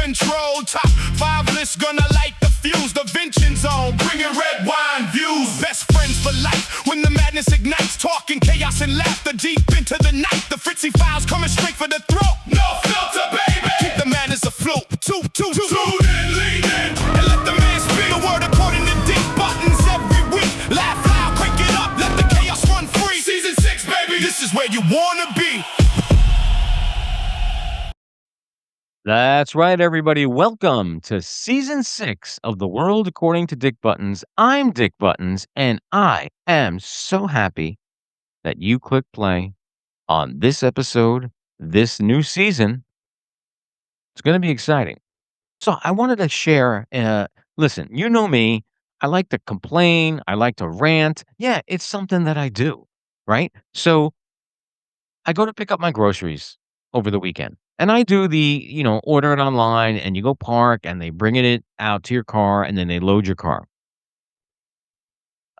control. Top 5 list gonna light the fuse. The Vincenzone, bringing red wine views. Best friends for life when the madness ignites. Talking chaos and laughter deep into the night. The Fritzy files coming straight for the throat. No filter, baby. Keep the madness afloat. Tune in, lean in, and let the man speak. The word according to dick buttons every week. Laugh loud, crank it up, let the chaos run free. Season 6, baby, this is where you wanna be. That's right, everybody. Welcome to Season 6 of The World According to Dick Buttons. I'm Dick Buttons, and I am so happy that you clicked play on this episode, this new season. It's going to be exciting. So I wanted to share, listen, you know me. I like to complain. I like to rant. Yeah, it's something that I do, right? So I go to pick up my groceries over the weekend. And I do the, order it online and you go park and they bring it out to your car and then they load your car.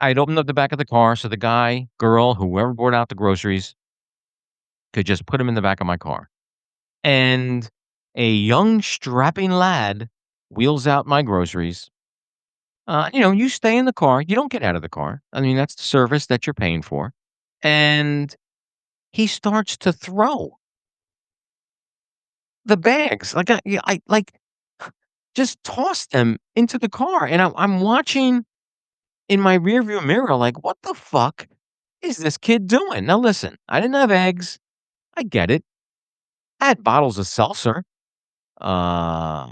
I'd open up the back of the car so the guy, girl, whoever brought out the groceries could just put them in the back of my car. And a young strapping lad wheels out my groceries. You stay in the car. You don't get out of the car. I mean, that's the service that you're paying for. And he starts to throw the bags, I just tossed them into the car, and I'm watching in my rearview mirror, like, what the fuck is this kid doing? Now, listen, I didn't have eggs. I get it. I had bottles of seltzer. I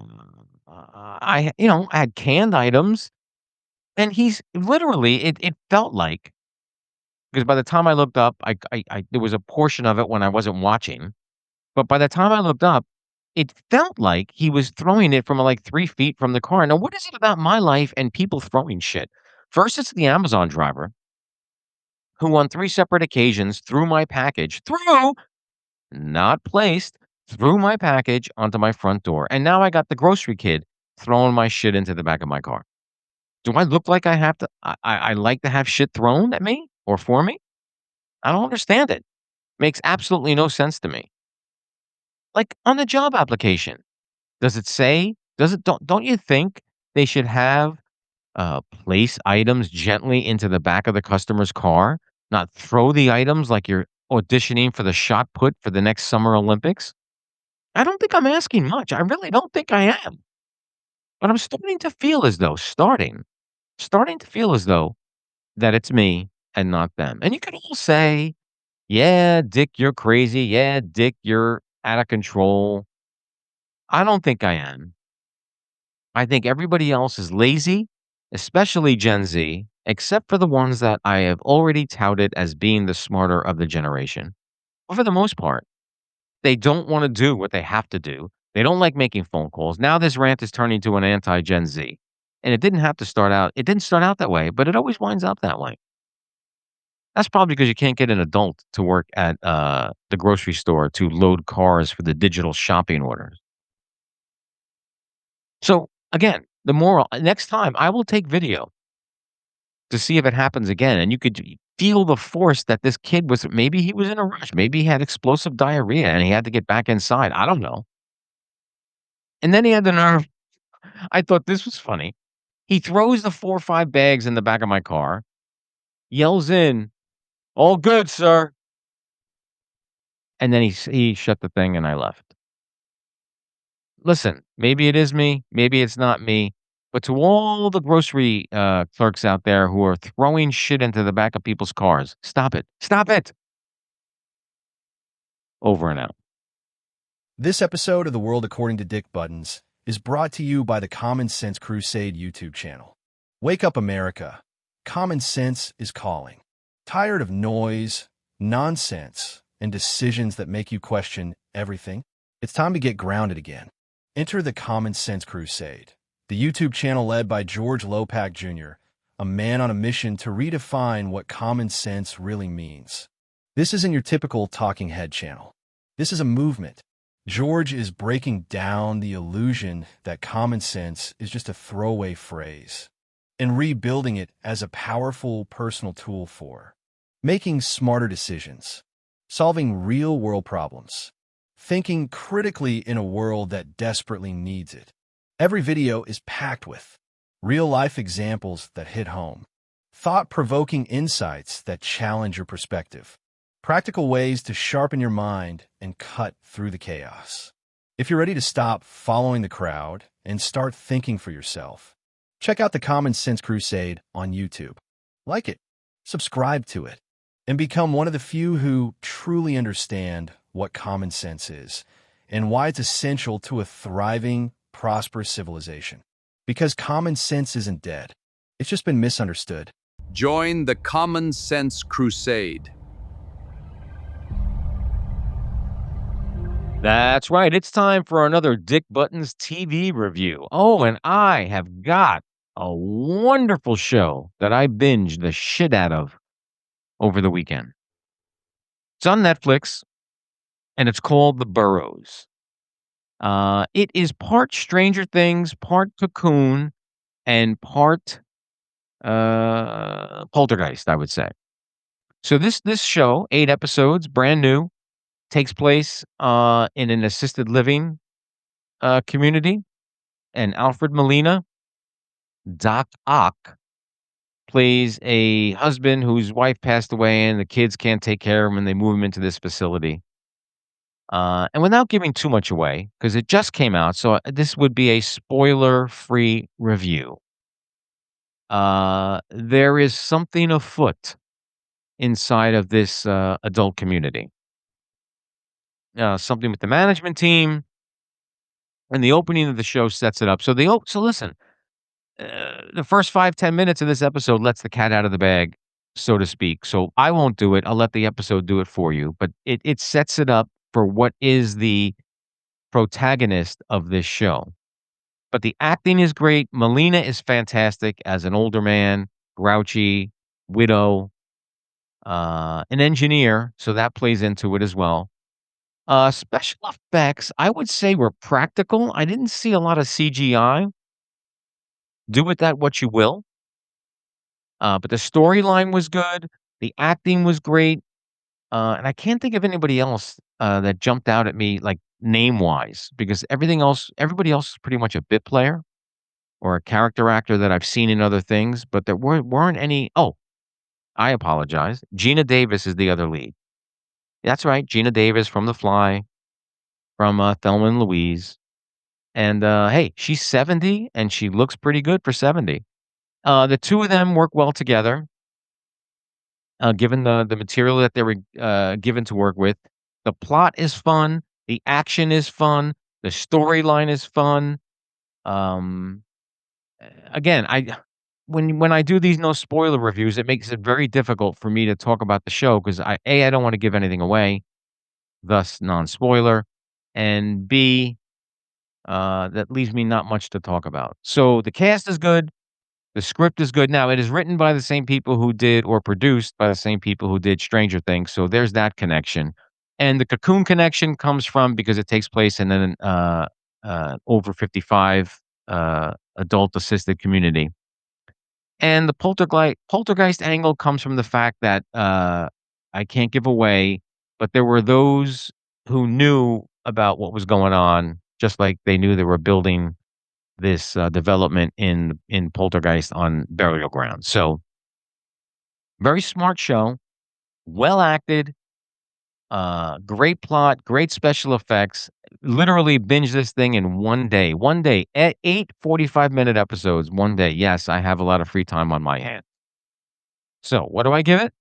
had canned items, and he's literally. It felt like because by the time I looked up, I there was a portion of it when I wasn't watching, but by the time I looked up. It felt like he was throwing it from, like, 3 feet from the car. Now, what is it about my life and people throwing shit? First, it's the Amazon driver who on 3 separate occasions threw my package not placed, threw my package onto my front door. And now I got the grocery kid throwing my shit into the back of my car. Do I look like I have to I like to have shit thrown at me or for me? I don't understand it. Makes absolutely no sense to me. Like, on the job application. Does it say don't you think they should have, place items gently into the back of the customer's car, not throw the items like you're auditioning for the shot put for the next Summer Olympics? I don't think I'm asking much. I really don't think I am. But I'm starting to feel as though starting to feel as though that it's me and not them. And you can all say, "Yeah, Dick, you're crazy. Yeah, Dick, you're out of control." I don't think I am. I think everybody else is lazy, especially Gen Z, except for the ones that I have already touted as being the smarter of the generation. But for the most part, they don't want to do what they have to do. They don't like making phone calls. Now this rant is turning to an anti-Gen Z. And it didn't have to start out. It didn't start out that way, but it always winds up that way. That's probably because you can't get an adult to work at the grocery store to load cars for the digital shopping orders. So again, the moral next time I will take video to see if it happens again. And you could feel the force that this kid was. Maybe he was in a rush. Maybe he had explosive diarrhea and he had to get back inside. I don't know. And then he had the nerve. I thought this was funny. He throws the 4 or 5 bags in the back of my car, yells in, "All good, sir." And then he shut the thing and I left. Listen, maybe it is me, maybe it's not me, but to all the grocery clerks out there who are throwing shit into the back of people's cars, stop it. Stop it. Over and out. This episode of The World According to Dick Buttons is brought to you by the Common Sense Crusade YouTube channel. Wake up, America. Common sense is calling. Tired of noise, nonsense, and decisions that make you question everything? It's time to get grounded again. Enter the Common Sense Crusade, the YouTube channel led by George Lopak Jr., a man on a mission to redefine what common sense really means. This isn't your typical talking head channel. This is a movement. George is breaking down the illusion that common sense is just a throwaway phrase and rebuilding it as a powerful personal tool for making smarter decisions, solving real-world problems, thinking critically in a world that desperately needs it. Every video is packed with real-life examples that hit home, thought-provoking insights that challenge your perspective, practical ways to sharpen your mind and cut through the chaos. If you're ready to stop following the crowd and start thinking for yourself, check out the Common Sense Crusade on YouTube. Like it, subscribe to it, and become one of the few who truly understand what common sense is and why it's essential to a thriving, prosperous civilization. Because common sense isn't dead. It's just been misunderstood. Join the Common Sense Crusade. That's right. It's time for another Dick Buttons TV review. Oh, and I have got a wonderful show that I binged the shit out of over the weekend. It's on Netflix, and it's called The Boroughs. It is part Stranger Things, part Cocoon, and part Poltergeist, I would say. So this show, 8 episodes, brand new, takes place in an assisted living community, and Alfred Molina, Doc Ock, plays a husband whose wife passed away and the kids can't take care of him and they move him into this facility. And without giving too much away, because it just came out, so this would be a spoiler-free review. There is something afoot inside of this adult community. Something with the management team, and the opening of the show sets it up. So listen, the first 5-10 minutes of this episode lets the cat out of the bag, so to speak. So I won't do it. I'll let the episode do it for you. But it sets it up for what is the protagonist of this show. But the acting is great. Molina is fantastic as an older man, grouchy, widow, an engineer. So that plays into it as well. Special effects, I would say, were practical. I didn't see a lot of CGI. Do with that what you will. But the storyline was good. The acting was great. And I can't think of anybody else that jumped out at me, like, name-wise, because everybody else is pretty much a bit player or a character actor that I've seen in other things, but there weren't any. Oh, I apologize. Gina Davis is the other lead. That's right, Gina Davis from The Fly, from Thelma and Louise. And, hey, she's 70, and she looks pretty good for 70. The two of them work well together, given the material that they were given to work with. The plot is fun. The action is fun. The storyline is fun. Um, Again, when I do these no spoiler reviews, it makes it very difficult for me to talk about the show because I don't want to give anything away, thus non-spoiler, and B, that leaves me not much to talk about. So the cast is good. The script is good. Now, it is written by the same people who did, or produced by the same people who did Stranger Things, so there's that connection. And the Cocoon connection comes from because it takes place in an over 55 adult assisted community. And the poltergeist angle comes from the fact that I can't give away, but there were those who knew about what was going on, just like they knew they were building this development in Poltergeist on burial ground. So very smart show, well acted, great plot, great special effects. Literally binge this thing in one day. One day, 8 45-minute episodes. One day. Yes, I have a lot of free time on my hand. So what do I give it?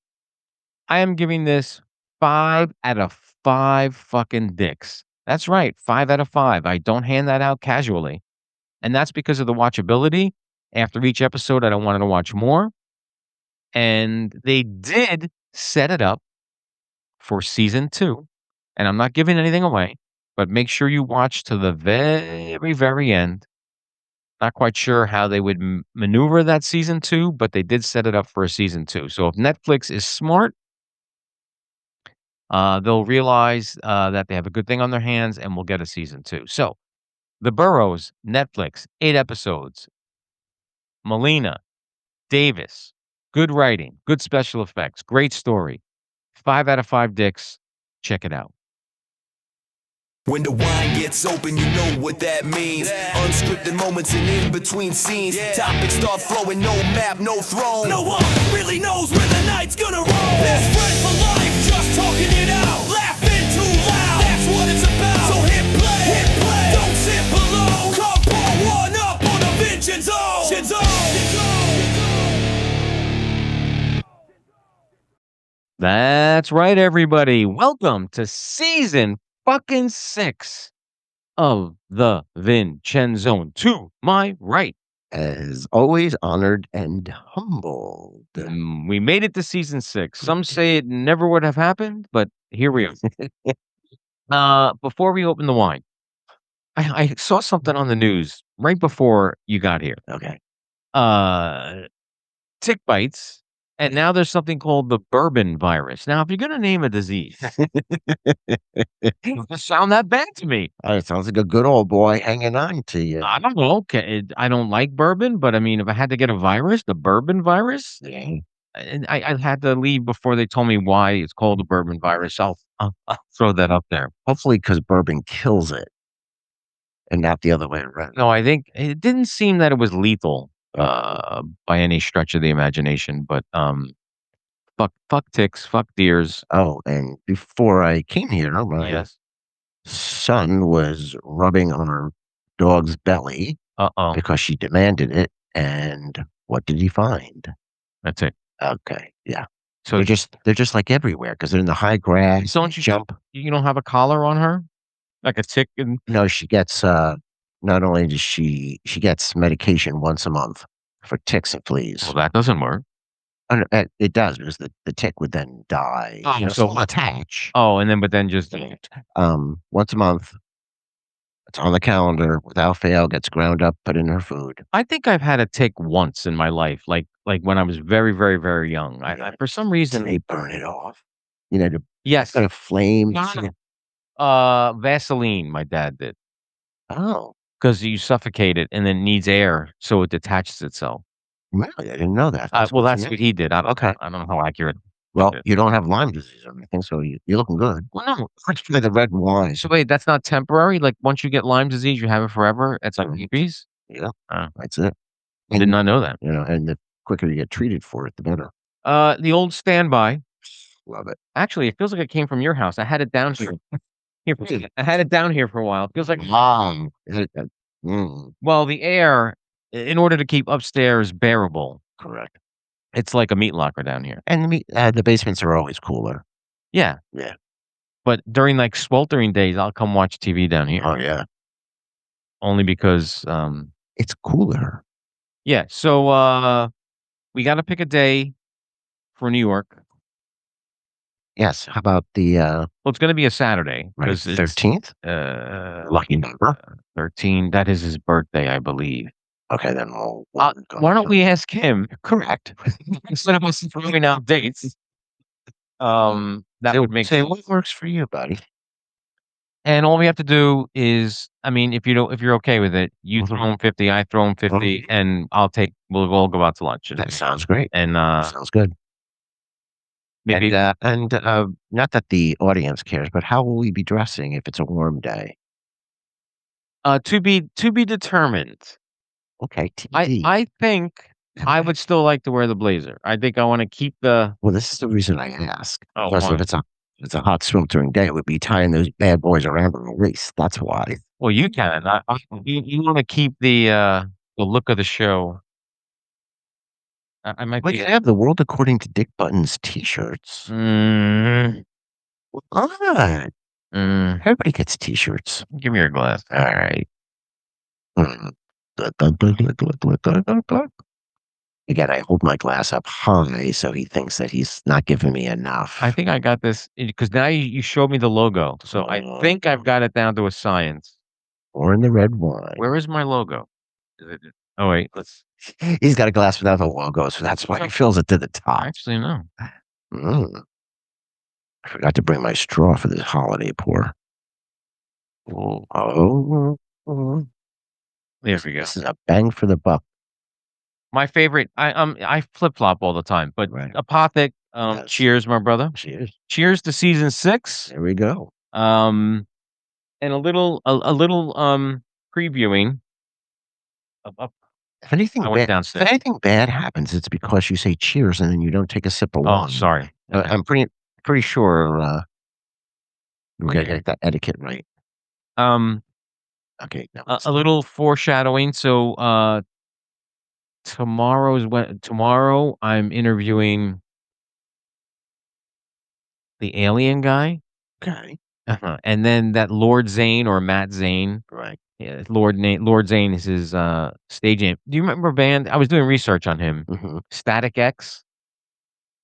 I am giving this 5 out of 5 fucking dicks. That's right, 5 out of 5. I don't hand that out casually. And that's because of the watchability. After each episode, I don't want to watch more. And they did set it up for season 2. And I'm not giving anything away, but make sure you watch to the very, very end. Not quite sure how they would maneuver that season 2, but they did set it up for a season 2. So if Netflix is smart, they'll realize that they have a good thing on their hands and we'll get a season 2. So The Boroughs, Netflix, 8 episodes. Molina, Davis, good writing, good special effects, great story. 5 out of 5 dicks. Check it out. When the wine gets open, you know what that means. Unscripted moments and in between scenes. Topics start flowing, no map, no throne. No one really knows where the night's gonna roll. Best friends for life, just talking it out. Laughing too loud, that's what it's about. So hit play, don't sit below. Come pour one up on the Vincenzone. That's right, everybody. Welcome to season fucking 6 of the Vincenzone. To my right, As always, honored and humbled. we made it to season 6. Some say it never would have happened, but here we are. Before we open the wine, I saw something on the news right before you got here. Okay. Tick bites, and now there's something called the bourbon virus. Now, if you're gonna name a disease, it doesn't sound that bad to me. It sounds like a good old boy hanging on to you. I don't know. I don't like bourbon, but I mean, if I had to get a virus, the bourbon virus, Yeah. and I had to leave before they told me why it's called the bourbon virus. I'll throw that up there. Hopefully, because bourbon kills it and not the other way around. No, I think it didn't seem that it was lethal by any stretch of the imagination, but fuck ticks, fuck deers. Oh, and before I came here, my Yes. son was rubbing on our dog's belly Uh-oh. because she demanded it. And what did he find? That's it. Okay. Yeah. So They're just like everywhere because they're in the high grass. don't you jump? You don't have a collar on her? Like a tick and No, she gets not only does she gets medication once a month for ticks and fleas. well, that doesn't work. Oh, no, it does because the tick would then die. Oh, So so- it'll attach. Oh, and then but then just Once a month. It's on the calendar without fail. Gets ground up, put in her food. I think I've had a tick once in my life, like when I was very, very, very young. I for some And reason they burn it off. You know, yes. kind of flame. No, no, Vaseline, my dad did. Oh, Because you suffocate it and then it needs air so it detaches itself. really? I didn't know that. Well, good to that's know. what he did. Okay. I don't know how accurate. Well, it is. you don't have Lyme disease or anything, so you're looking good. Well, no. Particularly the red wine. So wait, that's not temporary? Like once you get Lyme disease, you have it forever? It's like Mhm. herpes? Yeah, Oh. that's it. I did not know that. You know, and the quicker you get treated for it, the better. The old standby. Love it. Actually, it feels like it came from your house. I had it down here. I had it down here for a while. It feels like Long. well, the air, in order to keep upstairs bearable, Correct. it's like a meat locker down here. And the basements are always cooler. Yeah. Yeah. But during like sweltering days, I'll come watch TV down here. Oh yeah, Only because it's cooler. yeah. So we gotta pick a day for New York. Yes. How about the Well, it's gonna be a Saturday right, because it's 13th? Lucky number. 13. That is his birthday, I believe. Okay, then we'll Why don't we ask him correct? instead of us throwing out dates? That would make Say sense. what works for you, buddy. And all we have to do is, I mean, if you're okay with it, you Mhm. throw him 50, I throw him 50, and we'll all go out to lunch. That sounds great. And Sounds good. maybe And not that the audience cares, but how will we be dressing if it's a warm day? to be determined. Okay, TBD. I think I would still like to wear the blazer. I think I want to keep the Well, this is the reason I ask. Oh, Because why? if it's a hot sweltering day, it would be tying those bad boys around the waist. That's why. well, you can. You want to keep the look of the show. I might Well, be. you have the World According to Dick Buttons T-shirts. Mm, What? Everybody gets T-shirts. give me your glass. All right. Mm. Glug, glug, glug, glug, glug, glug, glug, glug, glug. Again, I hold my glass up high so he thinks that he's not giving me enough. I think I got this because now you showed me the logo, so I think I've got it down to a science. Or in the red wine. Where is my logo? Oh wait, let's He's got a glass without the logo, so that's why he fills it to the top. actually no. Mm. I forgot to bring my straw for this holiday pour. Oh, There we go. this is a bang for the buck. My favorite. I flip flop all the time, but Right. Apothic. Yes. Cheers, my brother. Cheers. Cheers to season 6. There we go. and a little previewing of If anything I went bad, if downstairs. anything bad happens, it's because you say cheers and then you don't take a sip of Oh, wine. sorry. I'm pretty sure we gotta get that etiquette right. Um, Okay, now a little foreshadowing. So, tomorrow I'm interviewing the alien guy. okay, And then that Lord Zane or Matt Zane. right. Yeah, Lord Zane is his stage name. Do you remember a band? I was doing research on him. Hmm. Static X,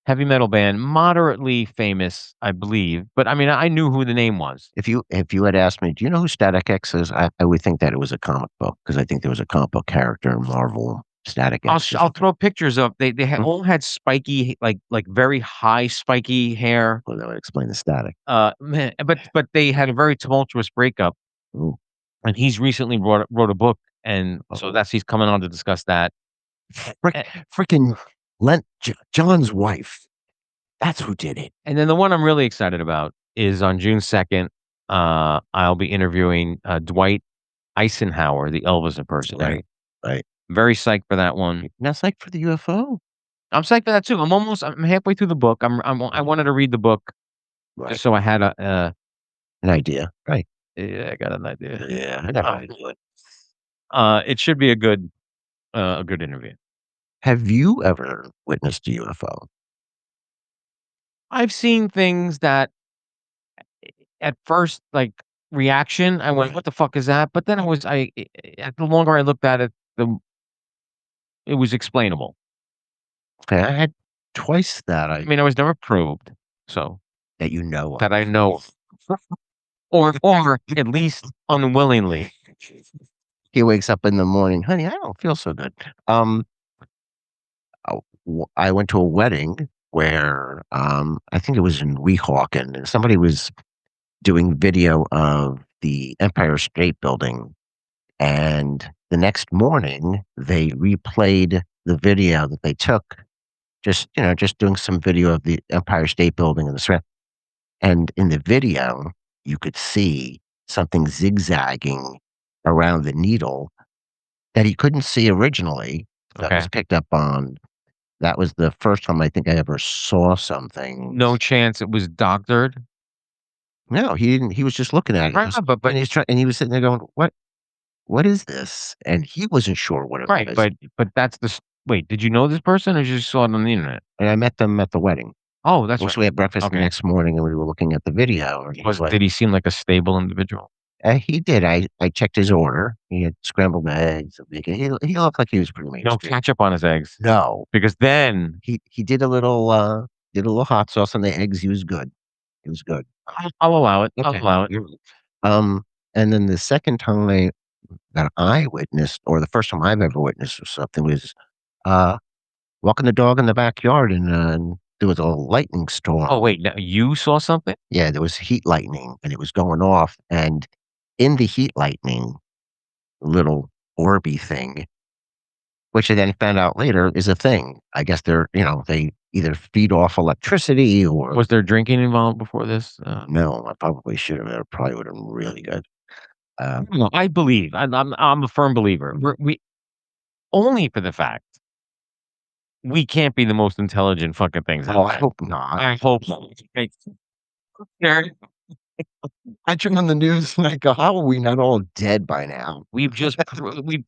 heavy metal band, moderately famous, I believe. But I mean, I knew who the name was. If you had asked me, do you know who Static X is? I would think that it was a comic book because I think there was a comic book character in Marvel, Static X. I'll throw pictures of Mhm. all had spiky, like very high spiky hair. Well, that would explain the static. Man, but they had a very tumultuous breakup, Ooh. and he's recently wrote a book, and so he's coming on to discuss that. Frick, freaking John's wife. That's who did it. And then the one I'm really excited about is on June 2nd. I'll be interviewing Dwight Eisenhower, the Elvis impersonator. Right. Right. Very psyched for that one. That's like for the UFO. I'm psyched for that too. I'm halfway through the book. I wanted to read the book Right. just so I had An idea. Right. yeah, I got an idea. Yeah. I never knew it. It should be a good interview. Have you ever witnessed a UFO? I've seen things that at first, like, reaction, I went, "What the fuck is that?" But then the longer I looked at it, it was explainable. Okay, I had twice that I mean, I was never probed, so that you know that of. I know of. Or at least unwillingly. He wakes up in the morning, honey, I don't feel so good. I went to a wedding where I think it was in Weehawken, and somebody was doing video of the Empire State Building. And the next morning, they replayed the video that they took, just doing some video of the Empire State Building and the surround. And in the video, you could see something zigzagging around the needle that he couldn't see originally. That Okay. was picked up on. That was the first time I think I ever saw something. No chance it was doctored? No, he didn't. He was just looking at it. Right, but And he was sitting there going, What is this?" And he wasn't sure what it right, was. but that's the s wait, did you know this person or you just saw it on the internet? And I met them at the wedding. Oh, that's So right. we had breakfast the Okay. next morning, and we were looking at the video. And he was like, Did he seem like a stable individual? He did. I checked his order. He had scrambled eggs and bacon. He looked like he was pretty No mainstream. ketchup on his eggs? No, Because then he did a little hot sauce on the eggs. He was good. He was good. I'll allow it. I'll Okay. allow it. You're right. And then the second time that I witnessed, or the first time I've ever witnessed or something, was uh, walking the dog in the backyard, and there was a lightning storm. Oh, wait, now you saw something? Yeah, there was heat lightning, and it was going off. And in the heat lightning, little orby thing, which I then found out later is a thing. I guess they either feed off electricity or. Was there drinking involved before this? No, I probably should have. It probably would have been really good. No, I believe. I'm a firm believer. We only for the fact we can't be the most intelligent fucking things out Oh, I there. hope not. I hope not. There I turn on the news and I go, "How are we not all dead by now?" we've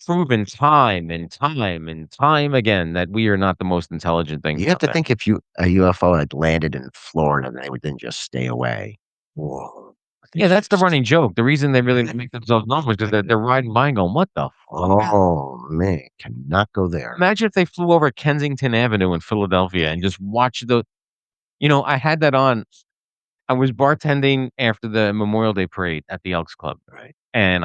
proven time and time and time again that we are not the most intelligent things You have out to there. think if a UFO had landed in Florida, they would then just stay away. Whoa. Yeah, that's the running joke. The reason they really make themselves known was because they're riding by and going, "What the fuck?" Oh man, cannot go there. Imagine if they flew over Kensington Avenue in Philadelphia and just watched I had that on. I was bartending after the Memorial Day parade at the Elks Club, Right. and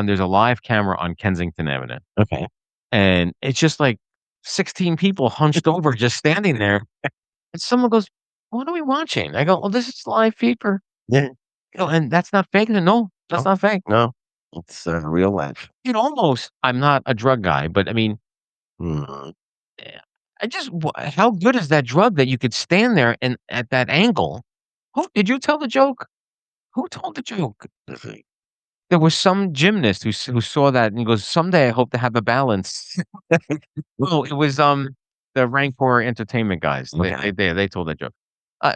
there's a live camera on Kensington Avenue, Okay. and it's just like 16 people hunched over, just standing there, and someone goes, "What are we watching?" I go, "Well, this is live feed for," Yeah. and that's not fake. No, that's not fake. No, it's real life. I'm not a drug guy, but I mean, Mhm. eh, how good is that drug that you could stand there and at that angle? Who did you tell the joke? Who told the joke? there was some gymnast who saw that and he goes, "Someday I hope to have a balance." Well, it was, the Rancor Entertainment guys. Okay. They told that joke.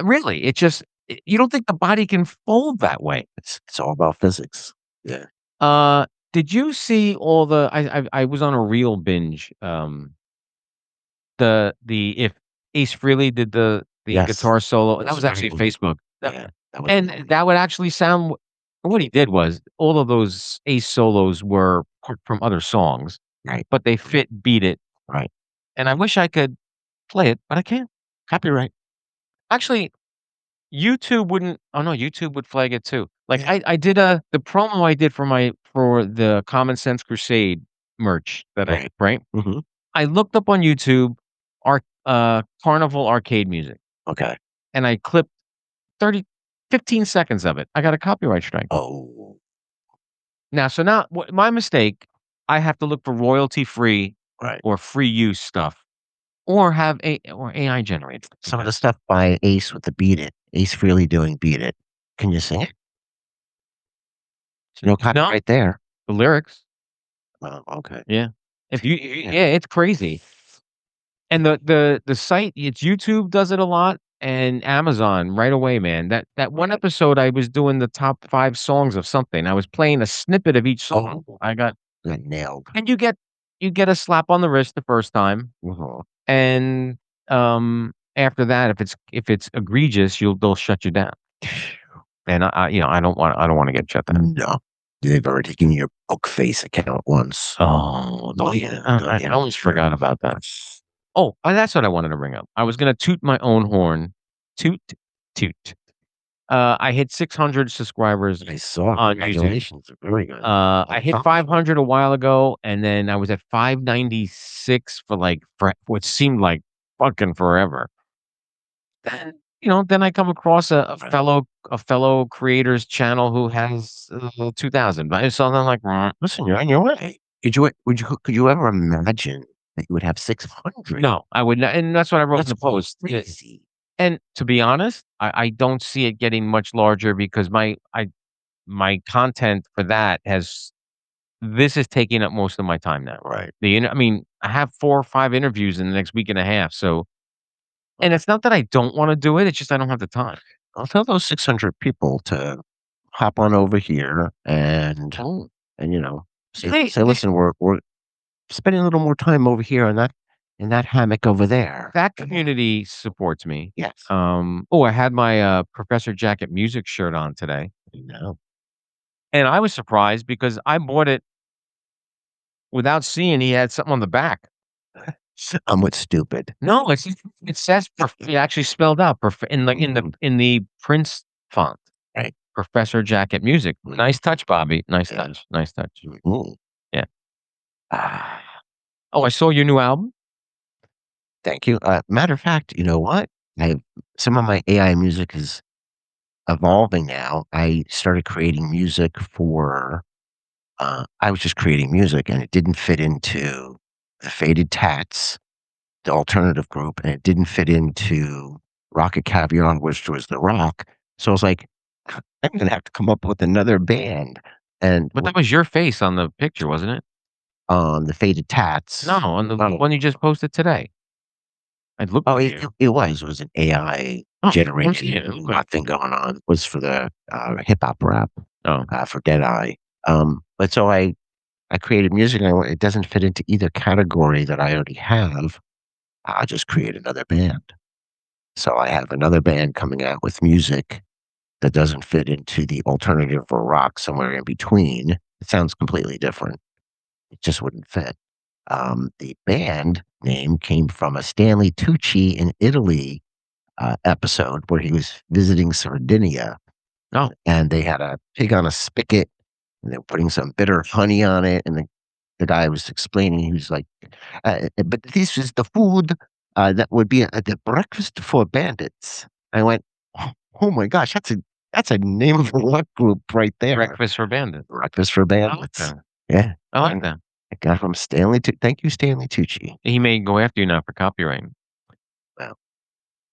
Really, it just you don't think the body can fold that way. It's all about physics. Yeah. Uh, did you see all the I was on a real binge, if Ace Frehley did the Yes. guitar solo, That that was was actually very Facebook. Yeah. That was And that would actually sound what he did was all of those Ace solos were from other songs, right. but they fit Beat It, Right. and I wish I could play it, but I can't. Copyright. Actually, YouTube wouldn't oh, no, YouTube would flag it too. Like, Yeah. I did the promo I did for the Common Sense Crusade merch that Right. right? Mhm. I looked up on YouTube, Carnival arcade music, Okay. and I clipped 30 15 seconds of it. I got a copyright strike. Oh, Now my mistake, I have to look for royalty-free right. or free use stuff or have AI generated. Some of the stuff by Ace with the Beat It, Ace Frehley doing Beat It. Can you sing it? There's no copyright there. The lyrics. Oh, okay. Yeah. If you Yeah. yeah, it's crazy. And the site, it's YouTube does it a lot and Amazon right away, man. That one episode I was doing the top 5 songs of something. I was playing a snippet of each song. Oh. I got Got nailed. and you get a slap on the wrist the first time, Mhm. and, after that, if it's egregious, they'll shut you down. And I don't wanna get shut down. No. They've already given you your Bookface account once. Oh, yeah. I almost forgot about that. Oh, that's what I wanted to bring up. I was gonna toot my own horn. Toot, toot. I hit 600 subscribers I saw. on YouTube. Congratulations. Very good. I hit 500 a while ago, and then I was at 596 for what seemed like fucking forever. Then, then I come across a fellow creator's channel who has 2,000. So I'm like, Listen, you're on your way. Could you ever imagine that you would have 600? no, I would not, and that's what I wrote in the post. Crazy. And to be honest, I don't see it getting much larger because my content for that this is taking up most of my time now. Right. I mean, I have 4 or 5 interviews in the next week and a half, so and it's not that I don't wanna do it, it's just I don't have the time. I'll tell those 600 people to hop on over here and Oh. say, Hey, listen, we're spending a little more time over here in that hammock over there. that community supports me. Yes. I had my, Professor Jacket Music shirt on today, No. and I was surprised because I bought it without seeing he had something on the back. I'm what's stupid. No, it says it actually spelled out in the Prince font. Right. Professor Jacket Music. Nice touch, Bobby. Nice Yeah. touch. Nice touch. Mm. Yeah. Oh, I saw your new album. Thank you. Matter of fact, you know what? Some of my AI music is evolving now. I started creating music for. I was just creating music, and it didn't fit into the Faded Tats, the alternative group, and it didn't fit into Rocket Caviar, which was the rock. So I was like, I'm gonna have to come up with another band. And But that was your face on the picture, wasn't it? on the Faded Tats. No, on the Oh. one you just posted today. I looked Oh, at it, you. it was. It was an AI Oh, generated yeah, okay. thing going on. It was for the hip hop rap Oh. for Deadeye. But so I created music, and it doesn't fit into either category that I already have. I'll just create another band. So I have another band coming out with music that doesn't fit into the alternative or rock, somewhere in between. It sounds completely different. It just wouldn't fit. The band name came from a Stanley Tucci in Italy episode where he was visiting Sardinia, Oh. and they had a pig on a spigot, and they were putting some bitter honey on it. And the guy was explaining, he was like, but this is the food that would be the breakfast for bandits. I went, oh my gosh, that's a name of a rock group right there. Breakfast for Bandits. Breakfast for I like bandits. that. Yeah, I like that. I got it from Stanley. Thank you, Stanley Tucci. He may go after you now for copywriting.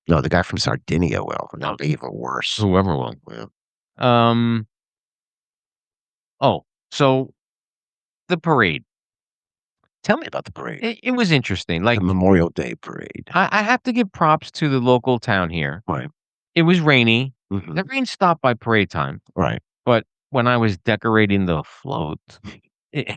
No, the guy from Sardinia will. That'll be even worse. Whoever will. Well, Um. Oh, So the parade, Tell me about the parade. it was interesting. Like The Memorial Day parade. I have to give props to the local town here. Right. It was rainy. Mhm. The rain stopped by parade time, Right. but when I was decorating the float, it,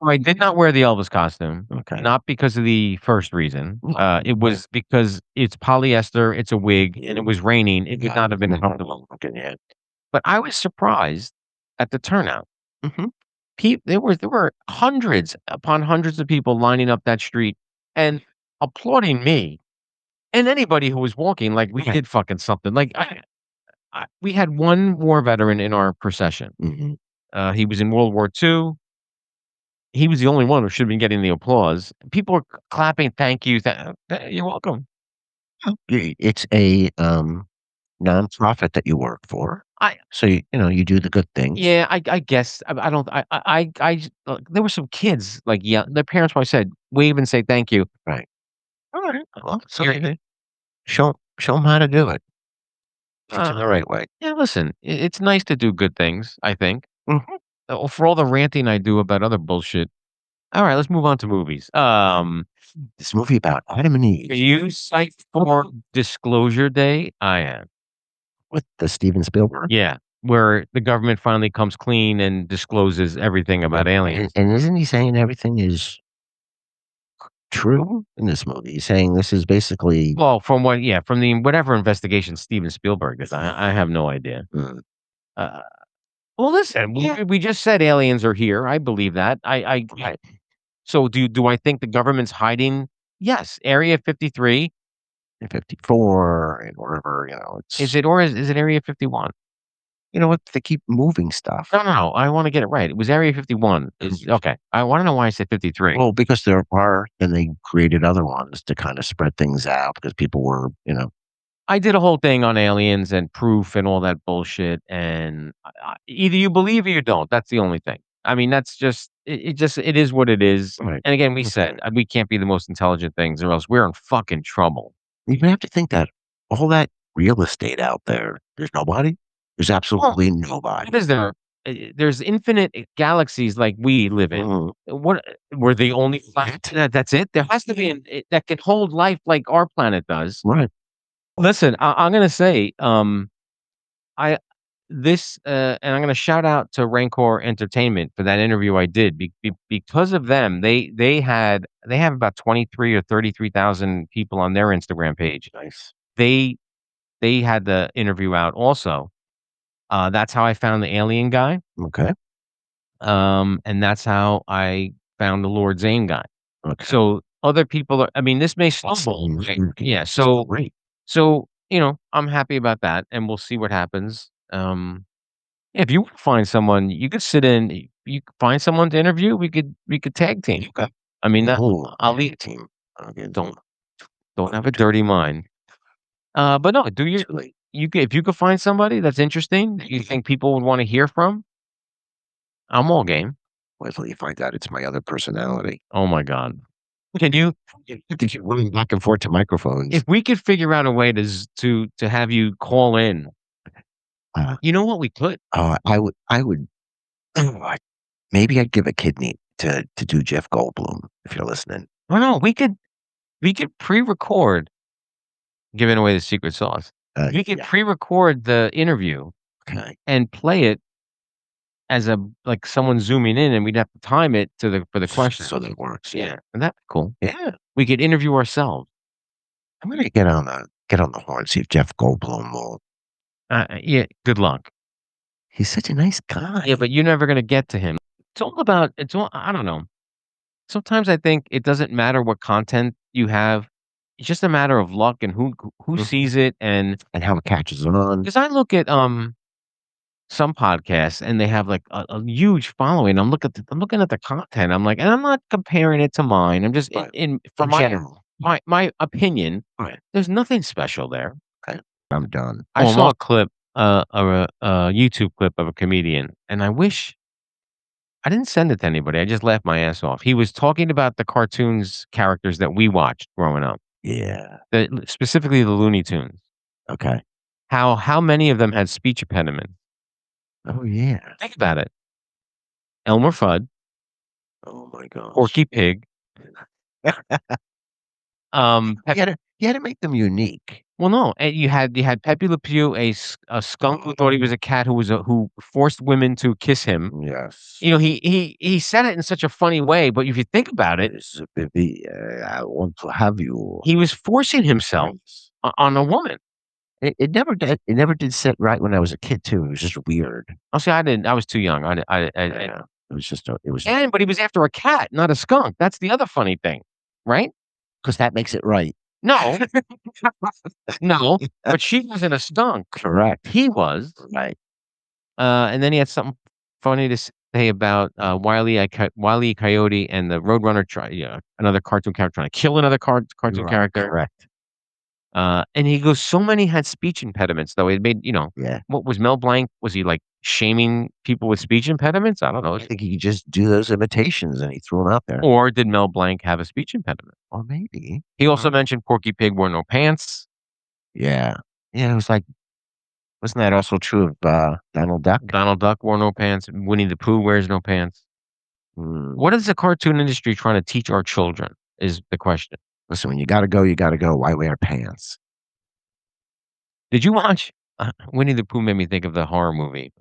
I did not wear the Elvis costume. Okay. Not because of the first reason. Mm. It was because it's polyester, it's a wig, and it was raining. It would not have been comfortable. Okay, yeah. But I was surprised at the turnout. Mhm. There were hundreds upon hundreds of people lining up that street and applauding me and anybody who was walking like we Right. did fucking something. Like we had one war veteran in our procession. Mhm. He was in World War II. He was the only one who should have been getting the applause. People were clapping, "Thank you, you're welcome." It's a, nonprofit that you work for. I So, you do the good things. Yeah, I guess I don't there were some kids like yeah, their parents probably said, "Wave and say thank you." Right. Alright. Well, so You're show them how to do it. Teach 'em uh, the right way. yeah, listen, it's nice to do good things, I think. Mhm. For all the ranting I do about other bullshit. All right, let's move on to movies. This movie about Adam and Are Eve you psyched for Disclosure Day? I am. with the Steven Spielberg. Yeah, where the government finally comes clean and discloses everything about aliens. And isn't he saying everything is true in this movie? He's saying this is basically Well, from the whatever investigation Steven Spielberg did, I have no idea. mm, Uh, well, listen, we just said aliens are here. I believe that. I right, so do I think the government's hiding? Yes, Area 53. 54 and wherever, Is it's it or is it Area 51? you know what? They keep moving stuff. No. I want to get it right. It was Area 51. Is okay. I want to know why I said 53. Well, because then they created other ones to kind of spread things out because people were. I did a whole thing on aliens and proof and all that bullshit, and either you believe or you don't. That's the only thing. I mean, that's just it is what it is. Right. And again, we said we can't be the most intelligent things, or else we're in fucking trouble. You have to think that all that real estate out there, there's nobody. There's absolutely nobody. What is there? There's infinite galaxies like we live in. Mhm. What we're the only planet that's it. There has to be that can hold life like our planet does. Right. Listen, I'm gonna say, I this and I'm gonna shout out to Rancor Entertainment for that interview I did because of them. They have about 23 or 33,000 people on their Instagram page. Nice. They they had the interview out also. That's how I found the alien guy. Okay. And that's how I found the Lord Zane guy. Okay. So other people are. I mean, this may stumble. Right? Yeah. So great. So, I'm happy about that, and we'll see what happens. If you find someone, you could sit in. You could find someone to interview. We could tag team. Okay. I mean, I'll lead leave. team. Okay. Don't have a dirty mind. But no, do you? If you could find somebody that's interesting, that you think people would want to hear from, I'm all game. Wait till you find out it's my other personality. Oh my god, can you? You have to keep running back and forth to microphones. If we could figure out a way to have you call in, Uh, you know what we could. I would, maybe I'd give a kidney to do Jeff Goldblum if you're listening. No, we could pre-record giving away the secret sauce. We could Yeah. pre-record the interview Okay. and play it as like someone zooming in, and we'd have to time it for the question. So that it works. Yeah, and that'd be cool. Yeah. We could interview ourselves. I'm gonna get on the horn, see if Jeff Goldblum will. Yeah, good luck. He's such a nice guy. Yeah, but you're never gonna get to him. It's all I don't know. Sometimes I think it doesn't matter what content you have. It's just a matter of luck and who Mhm. sees it. And And how it catches on. because I look at some podcasts and they have like a huge following. I'm looking at the content. I'm like, and I'm not comparing it to mine. I'm just Right. from In general. my opinion. Right. There's nothing special there. I'm done. I saw a clip, a YouTube clip of a comedian, and I wish I didn't send it to anybody. I just laughed my ass off. He was talking about the cartoons characters that we watched growing up, Yeah. specifically the Looney Tunes. Okay. How many of them had speech impediments? Oh yeah. Think about it. Elmer Fudd, Oh my gosh. Porky Pig. You had to make them unique. Well, no, and you had Pepe Le Pew, a skunk who thought he was a cat who forced women to kiss him. Yes. You know, he said it in such a funny way, but if you think about it, It's a baby. I want to have you. he was forcing himself on a woman. It never did. It never did sit right when I was a kid too. It was just weird. Oh, see, I didn't. I was too young. Yeah. It was just. It was But he was after a cat, not a skunk. That's the other funny thing, right? because that makes it right. No, no, but she wasn't a skunk. Correct. He was. Right. And then he had something funny to say about Wile E. Coyote and the Roadrunner. Another cartoon character trying to kill another cartoon Right, character. Correct. And he goes, so many had speech impediments, though. It made, Yeah. what was Mel Blanc? Was he like shaming people with speech impediments? I don't know. I think he could just do those imitations and he threw them out there. Or did Mel Blanc have a speech impediment? Or maybe. He also mentioned Porky Pig wore no pants. Yeah. Yeah. It was like, wasn't that also true of Donald Duck? Donald Duck wore no pants. Winnie the Pooh wears no pants. Hmm. What is the cartoon industry trying to teach our children? Is the question. Listen, when you got to go, you got to go. Why wear pants? Did you watch Winnie the Pooh? Made me think of the horror movie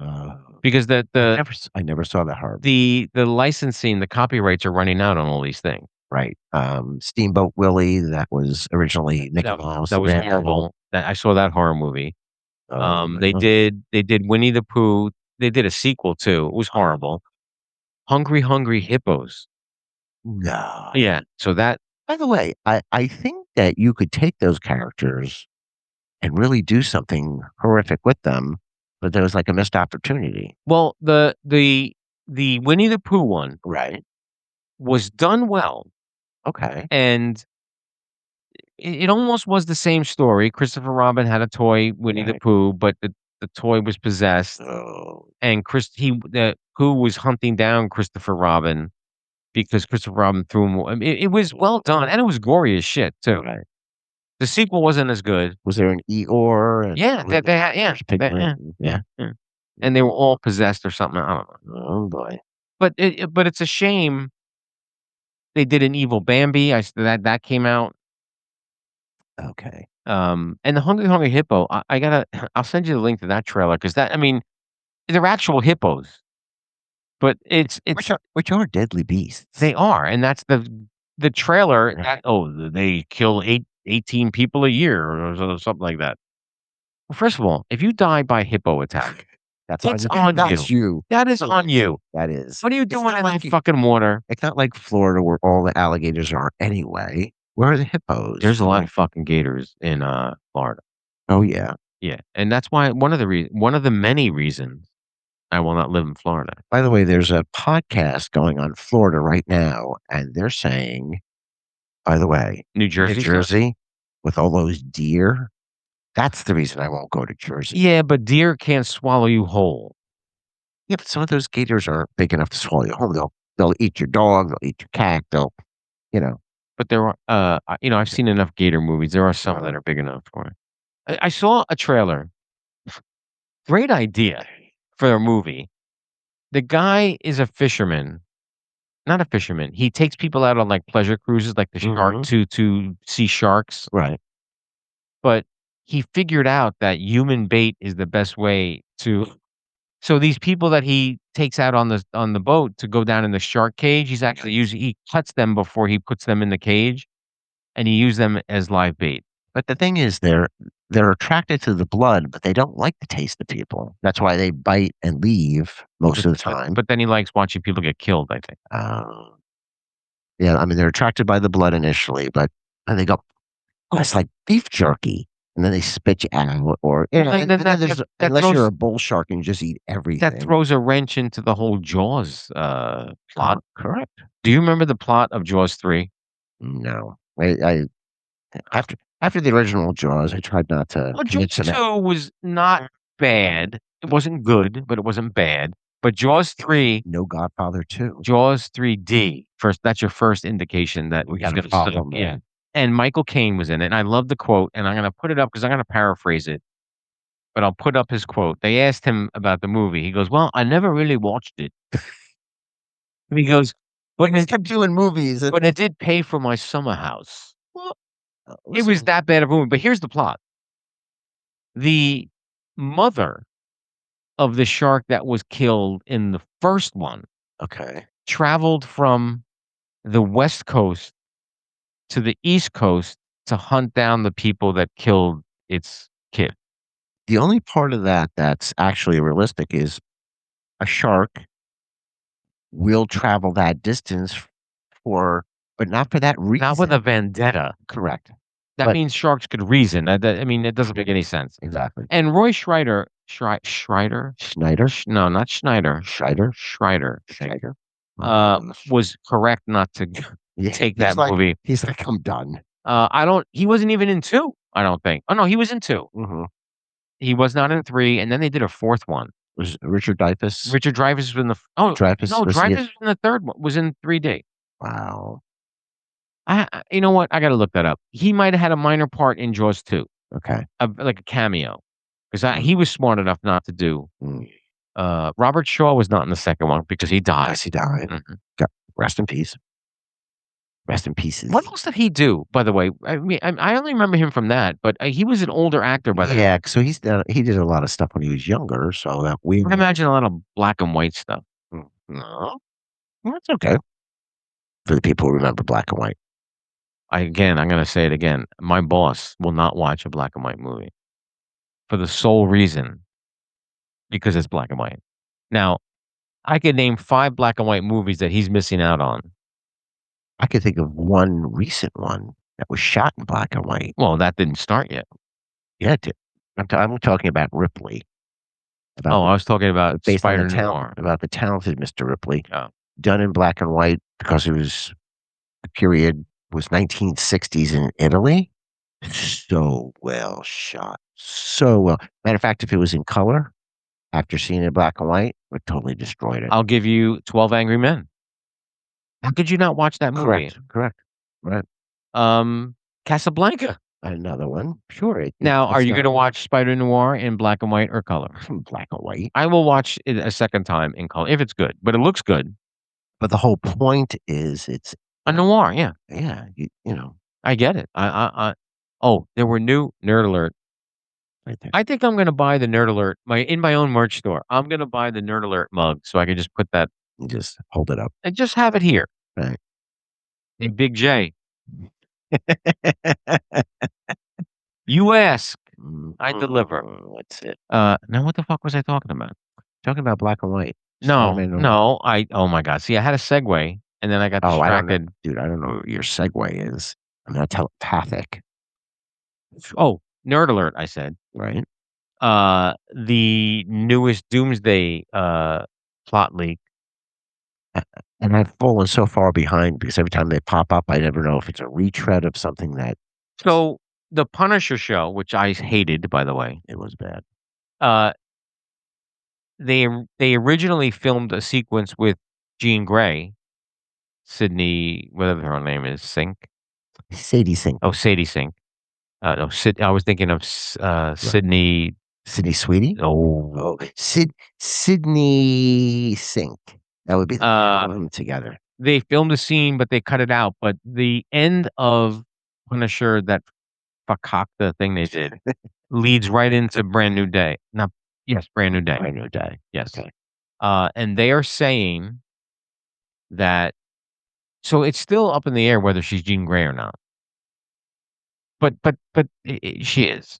because I never saw that horror. the licensing, the copyrights are running out on all these things. Right. Steamboat Willie, that was originally Mickey Mouse. That was Yeah. horrible. I saw that horror movie. Oh, my They God. did Winnie the Pooh. They did a sequel too. It was horrible. Hungry Hungry Hippos. No. Yeah. So that By the way, I think that you could take those characters and really do something horrific with them, but there was like a missed opportunity. well the Winnie the Pooh one Right. was done well, Okay. and it almost was the same story. Christopher Robin had a toy Winnie the Right. Pooh, but the toy was possessed, Oh, and the Pooh was hunting down Christopher Robin because Christopher Robin threw him. I mean, it was well done, and it was gory as shit too. right. The sequel wasn't as good. Was there an Eeyore? And Yeah, they had, yeah, Piglet? yeah, and they were all possessed or something. I don't know, Oh boy. but it's a shame they did an evil Bambi. That came out. Okay. And the Hungry Hungry Hippo. I gotta. I'll send you the link to that trailer because I mean, they're actual hippos, but it's Which are deadly beasts. they are, and that's the trailer. They kill 18 people a year or something like that. Well, first of all, if you die by hippo attack, That's on that's you. that is on you. That is. What are you It's doing not in like that fucking water? It's not like Florida where all the alligators are anyway. Where are the hippos? There's a lot of fucking gators in Florida. Oh yeah. Yeah, and that's why one of the many reasons I will not live in Florida. By the way, there's a podcast going on Florida right now, and they're saying, by the way, New Jersey. Jersey with all those deer. That's the reason I won't go to Jersey. Yeah, but deer can't swallow you whole. Yeah, but some of those gators are big enough to swallow you whole. They'll eat your dog. They'll eat your cat. They'll, you know. But there are, I've seen enough gator movies. There are some that are big enough for it. I saw a trailer. Great idea for a movie. The guy is a fisherman, not a fisherman. He takes people out on like pleasure cruises, like the shark to see sharks. Right. But he figured out that human bait is the best way to. So these people that he takes out on the boat to go down in the shark cage, he cuts them before he puts them in the cage, and he used them as live bait. But the thing is, they're attracted to the blood, but they don't like the taste of people. That's why they bite and leave most of the time. But then he likes watching people get killed, I think. Yeah, I mean, they're attracted by the blood initially, but then they go, oh, it's like beef jerky. And then they spit you out, or unless you're a bull shark and you just eat everything. That throws a wrench into the whole Jaws plot. Correct. Do you remember the plot of Jaws 3? No, I after the original Jaws, I tried not to. Well, Jaws 2 was not bad. It wasn't good, but it wasn't bad. But Jaws 3, no Godfather 2. Jaws 3D. First, that's your first indication that We he's got going a to problem. yeah. And Michael Caine was in it. And I love the quote, and I'm going to put it up because I'm going to paraphrase it. But I'll put up his quote. They asked him about the movie. He goes, "Well, I never really watched it." And he goes, but He kept doing movies. but it did pay for my summer house. Well, It was that bad of a movie. But here's the plot. The mother of the shark that was killed in the first one okay. traveled from the West Coast to the East Coast to hunt down the people that killed its kid. The only part of that that's actually realistic is a shark will travel that distance but not for that reason. Not with a vendetta. Correct. That But- means sharks could reason. I mean, it doesn't make any sense. Exactly. And Roy Schreider, Schreider? Schneider? No, not Schneider. Schreider? Schreider. Schneider? Was correct not to Yeah, take he's that like- movie. He's like, I'm done. He wasn't even in 2, I don't think. Oh, no, he was in 2. Mm-hmm. He was not in 3, and then they did a 4th one. Was Richard Dreyfuss? Richard Dreyfuss was in the Dreyfuss no, was he Dreyfuss in- was in the 3rd one, was in 3D. Wow. You know what? I gotta look that up. He might have had a minor part in Jaws 2, Okay. like a cameo, because he was smart enough not to do. Mm. Robert Shaw was not in the 2nd one because he died. Yes, he died. Mhm. Rest in peace. Rest in pieces. What else did he do, by the way? I mean, I only remember him from that, but he was an older actor by then. Yeah, so he did a lot of stuff when he was younger, so that we I imagine a lot of black and white stuff. no, well, that's okay for the people who remember black and white. I'm going to say it again. My boss will not watch a black and white movie for the sole reason because it's black and white. Now, I could name 5 black and white movies that he's missing out on. I could think of one recent one that was shot in black and white. Well, that didn't start yet. Yeah, it did. I'm talking about Ripley. I was talking about based on Spider the Noir. about the talented Mr. Ripley, Oh. done in black and white because it was the period was 1960s in Italy. So well shot, so well. Matter of fact, if it was in color, after seeing it in black and white, would totally destroyed it. I'll give you 12 Angry Men. How could you not watch that movie? Correct. Right. Casablanca. Another one. Sure. Now, are you going to watch Spider Noir in black and white or color? black and white? I will watch it a second time in color if it's good, but it looks good. But the whole point is, it's A noir, yeah. yeah. You know, I get it. Oh, there were new Nerd Alert. right there. I think I'm going to buy the Nerd Alert in my own merch store. I'm going to buy the Nerd Alert mug so I can just put that You just hold it up. and just have it here. Right. Hey, Big J, you ask, I deliver. That's it. Now what the fuck was I talking about? Talking about black and white. No, Spider-Man or- no. Oh my God. See, I had a segue and then I got Oh, I don't know. distracted. Dude, I don't know what your segue is. I'm not telepathic, Oh, Nerd Alert, I said. right? The newest Doomsday plot leak. And I've fallen so far behind because every time they pop up, I never know if it's a retread of something that So the Punisher show, which I hated, by the way, it was bad. they originally filmed a sequence with Jean Grey, Sydney, whatever her name is, Sink. Sadie Sink, Oh, Sadie Sink. No, I was thinking of Sydney. Sydney Sweetie. Oh, Sydney Sink. That would be the Uh, of them together. they filmed a scene, but they cut it out. But the end of Punisher, that fakakta thing they did, leads right into Brand New Day. Brand New Day. Brand new day. Yes. Okay. And they are saying that, so it's still up in the air whether she's Jean Grey or not. But she is.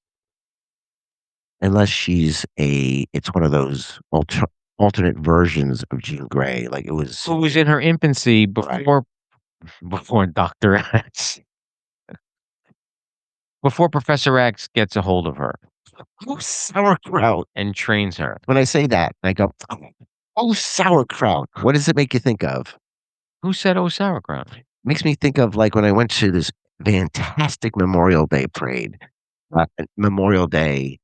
Unless it's one of those alternate versions of Jean Grey, like it was. Who was in her infancy before Dr. X. Before Professor X gets a hold of her Oh, sauerkraut. and trains her. When I say that, I go, oh, sauerkraut. What does it make you think of? Who said, oh, sauerkraut? Makes me think of like when I went to this fantastic Memorial Day parade, Memorial Day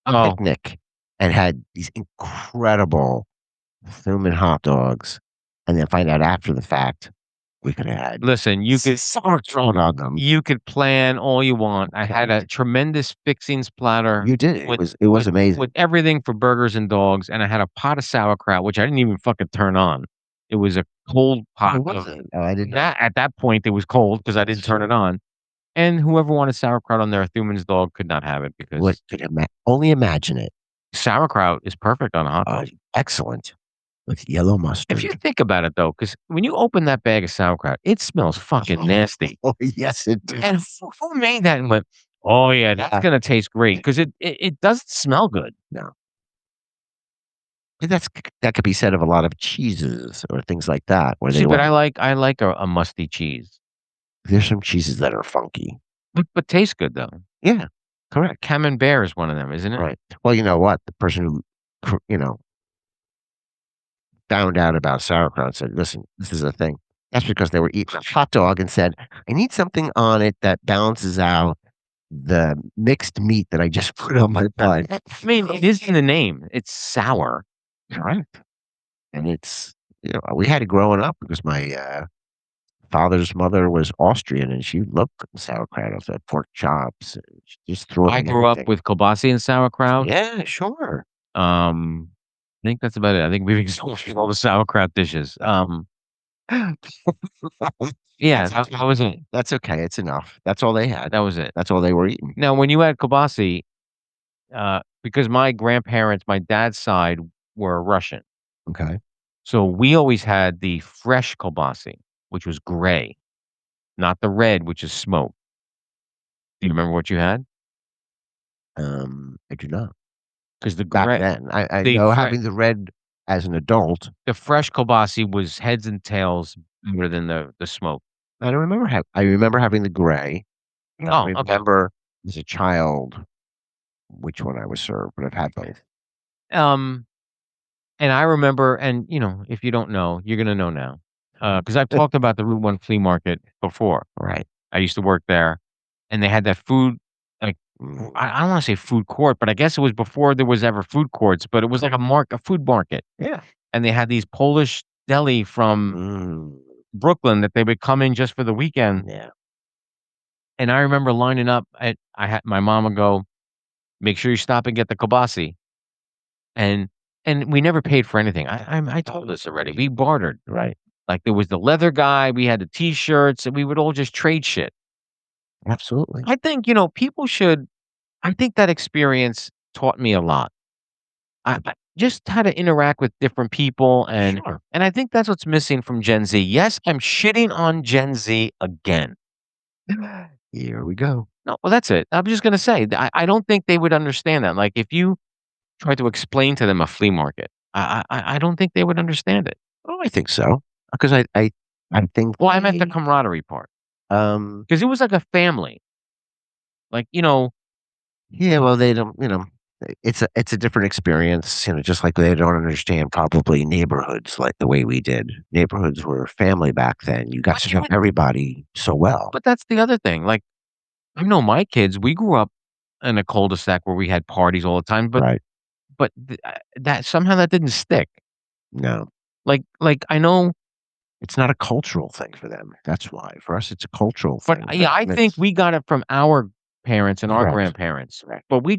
Oh, picnic, and had these incredible Thuman hot dogs, and then find out after the fact we could have had listen, you could sauerkraut on them. you could plan all you want. I had a tremendous fixings platter You did it. with- It was amazing. with everything for burgers and dogs, and I had a pot of sauerkraut, which I didn't even fucking turn on. It was a cold pot Oh, was of it? Oh, I didn't know. that at that point, it was cold because I didn't turn it on, and whoever wanted sauerkraut on their Thuman's dog could not have it What because could only imagine it. sauerkraut is perfect on a hot Oh, dog. excellent. With yellow If you mustard. think about it, though, because when you open that bag of sauerkraut, it smells fucking nasty. Oh, yes, it did. And who made that and went, "Oh, yeah, that's Yeah. gonna taste great," 'cause it doesn't smell good. No. And that could be said of a lot of cheeses or things like that, where See, they but want I like a musty cheese, there's some cheeses that are funky. but tastes good, though. Yeah, correct. Camembert is one of them, isn't it? Right. Well, you know what? The person who, found out about sauerkraut and said, "Listen, this is a thing." That's because they were eating a hot dog and said, "I need something on it that balances out the mixed meat that I just put on my bun." I mean, it is in the name. It's sour. Correct. And we had it growing up because my father's mother was Austrian and she loved putting sauerkraut on the pork chops. And she just threw it I on grew up everything. with kielbasa and sauerkraut. Yeah, sure. I think that's about it. I think we've exhausted all the sauerkraut dishes. Yeah, that was it. That's okay. It's enough. That's all they had. That was it. That's all they were eating. Now, when you had kielbasa, because my grandparents, my dad's side, were Russian, Okay. so we always had the fresh kielbasa, which was gray, not the red, which is smoke. Do you remember what you had? I do not. Because the Back gray then, I the know fre having the red as an adult, the fresh kielbasa was heads and tails better than the smoke. I remember having the gray. I don't Oh, okay. remember as a child which one I was served, but I've had both. Um, and I remember and, if you don't know, you're gonna know now, because I've talked about the Route 1 flea market before. Right. I used to work there, and they had that food, like, Mm, I don't wanna say food court, but I guess it was before there was ever food courts, but it was like a food market, yeah. and they had these Polish deli from Mm, Brooklyn that they would come in just for the weekend, yeah. and I remember lining up I had my mom would go, "Make sure you stop and get the kielbasa," and we never paid for anything. I told this already, we bartered. Right. Like, there was the leather guy, we had the T-shirts, and we would all just trade shit. Absolutely. I think, people should I think that experience taught me a lot. I just how to interact with different people, Sure. and I think that's what's missing from Gen Z. Yes, I'm shitting on Gen Z again. Here we go. No, well, that's it. I'm just gonna say, I don't think they would understand that. Like, if you try to explain to them a flea market, I don't think they would understand it. Oh, I think so. Because I think Well, I meant the camaraderie part, um, because it was like a family. Like, yeah, well, they don't, it's a different experience, just like they don't understand probably neighborhoods like the way we did. Neighborhoods were family back then. You got but to you know would everybody so well. but that's the other thing. Like, I know my kids, we grew up in a cul-de-sac where we had parties all the time, but Right. that somehow that didn't stick. No. Like, I know It's not a cultural thing for them. That's why. For us, it's a cultural but, thing. yeah, I think we got it from our parents and our Correct. grandparents, Correct. but we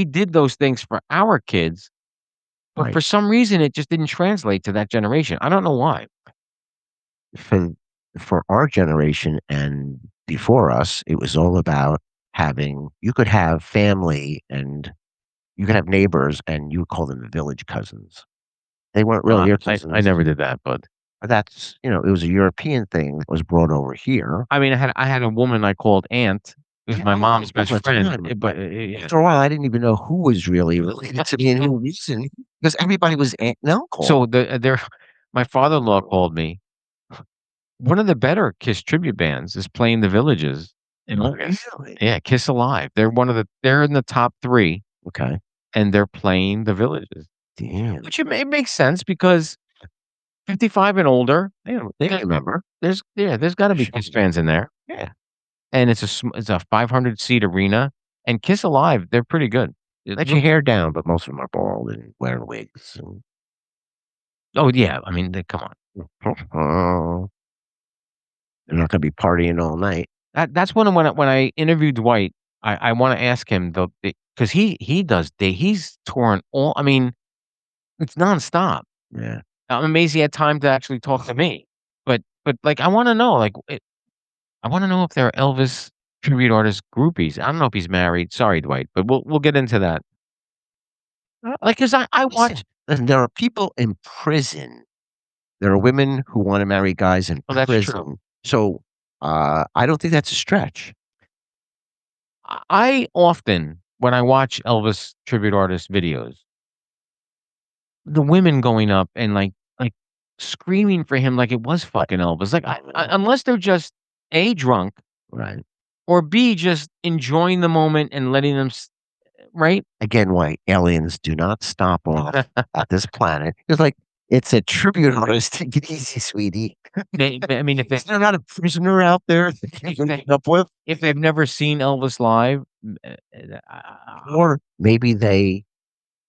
did those things for our kids, but Right. for some reason, it just didn't translate to that generation. I don't know why. For for our generation and before us, it was all about you could have family and you could have neighbors and you would call them village cousins. They weren't really your I cousins. never did that, but That's, it was a European thing that was brought over here. I mean, I had a woman I called aunt, who's my mom's All best the friend, time, but, yeah. after a while, I didn't even know who was really related to me and who wasn't because everybody was aunt and uncle. So my father-in-law called me. One of the better Kiss tribute bands is playing The Villages in August. Really? Yeah, Kiss Alive. They're in the top 3, Okay. and they're playing The Villages, Damn. which it makes sense because 55 and older, They remember. there's gotta be Sure. Kiss fans in there, Yeah. and it's a 500-seat arena, and Kiss Alive, they're pretty good. Let your hair down, but most of them are bald and wearing wigs. And, Oh, yeah, I mean, they come on. oh, they're not going to be partying all night. That's when I interviewed Dwight, I wanna ask him though, because he's touring all I mean, it's nonstop. Yeah. I'm amazed he had time to actually talk to me. But like, I want to know, like, I want to know if there are Elvis tribute artist groupies. I don't know if he's married. Sorry, Dwight, but we'll get into that. Like, cause I watch. Listen, there are people in prison. There are women who want to marry guys in Oh, that's true. prison. So I don't think that's a stretch. I often, when I watch Elvis tribute artist videos, the women going up and like screaming for him like it was fucking Elvis. Like, unless they're just A, drunk, Right. or B, just enjoying the moment and letting them, right? Again, why aliens do not stop off at this planet. It's like it's a tribute artist. Take it easy, sweetie. I mean, if Is there not a prisoner out there that you can end up with? if they've never seen Elvis live, Or maybe they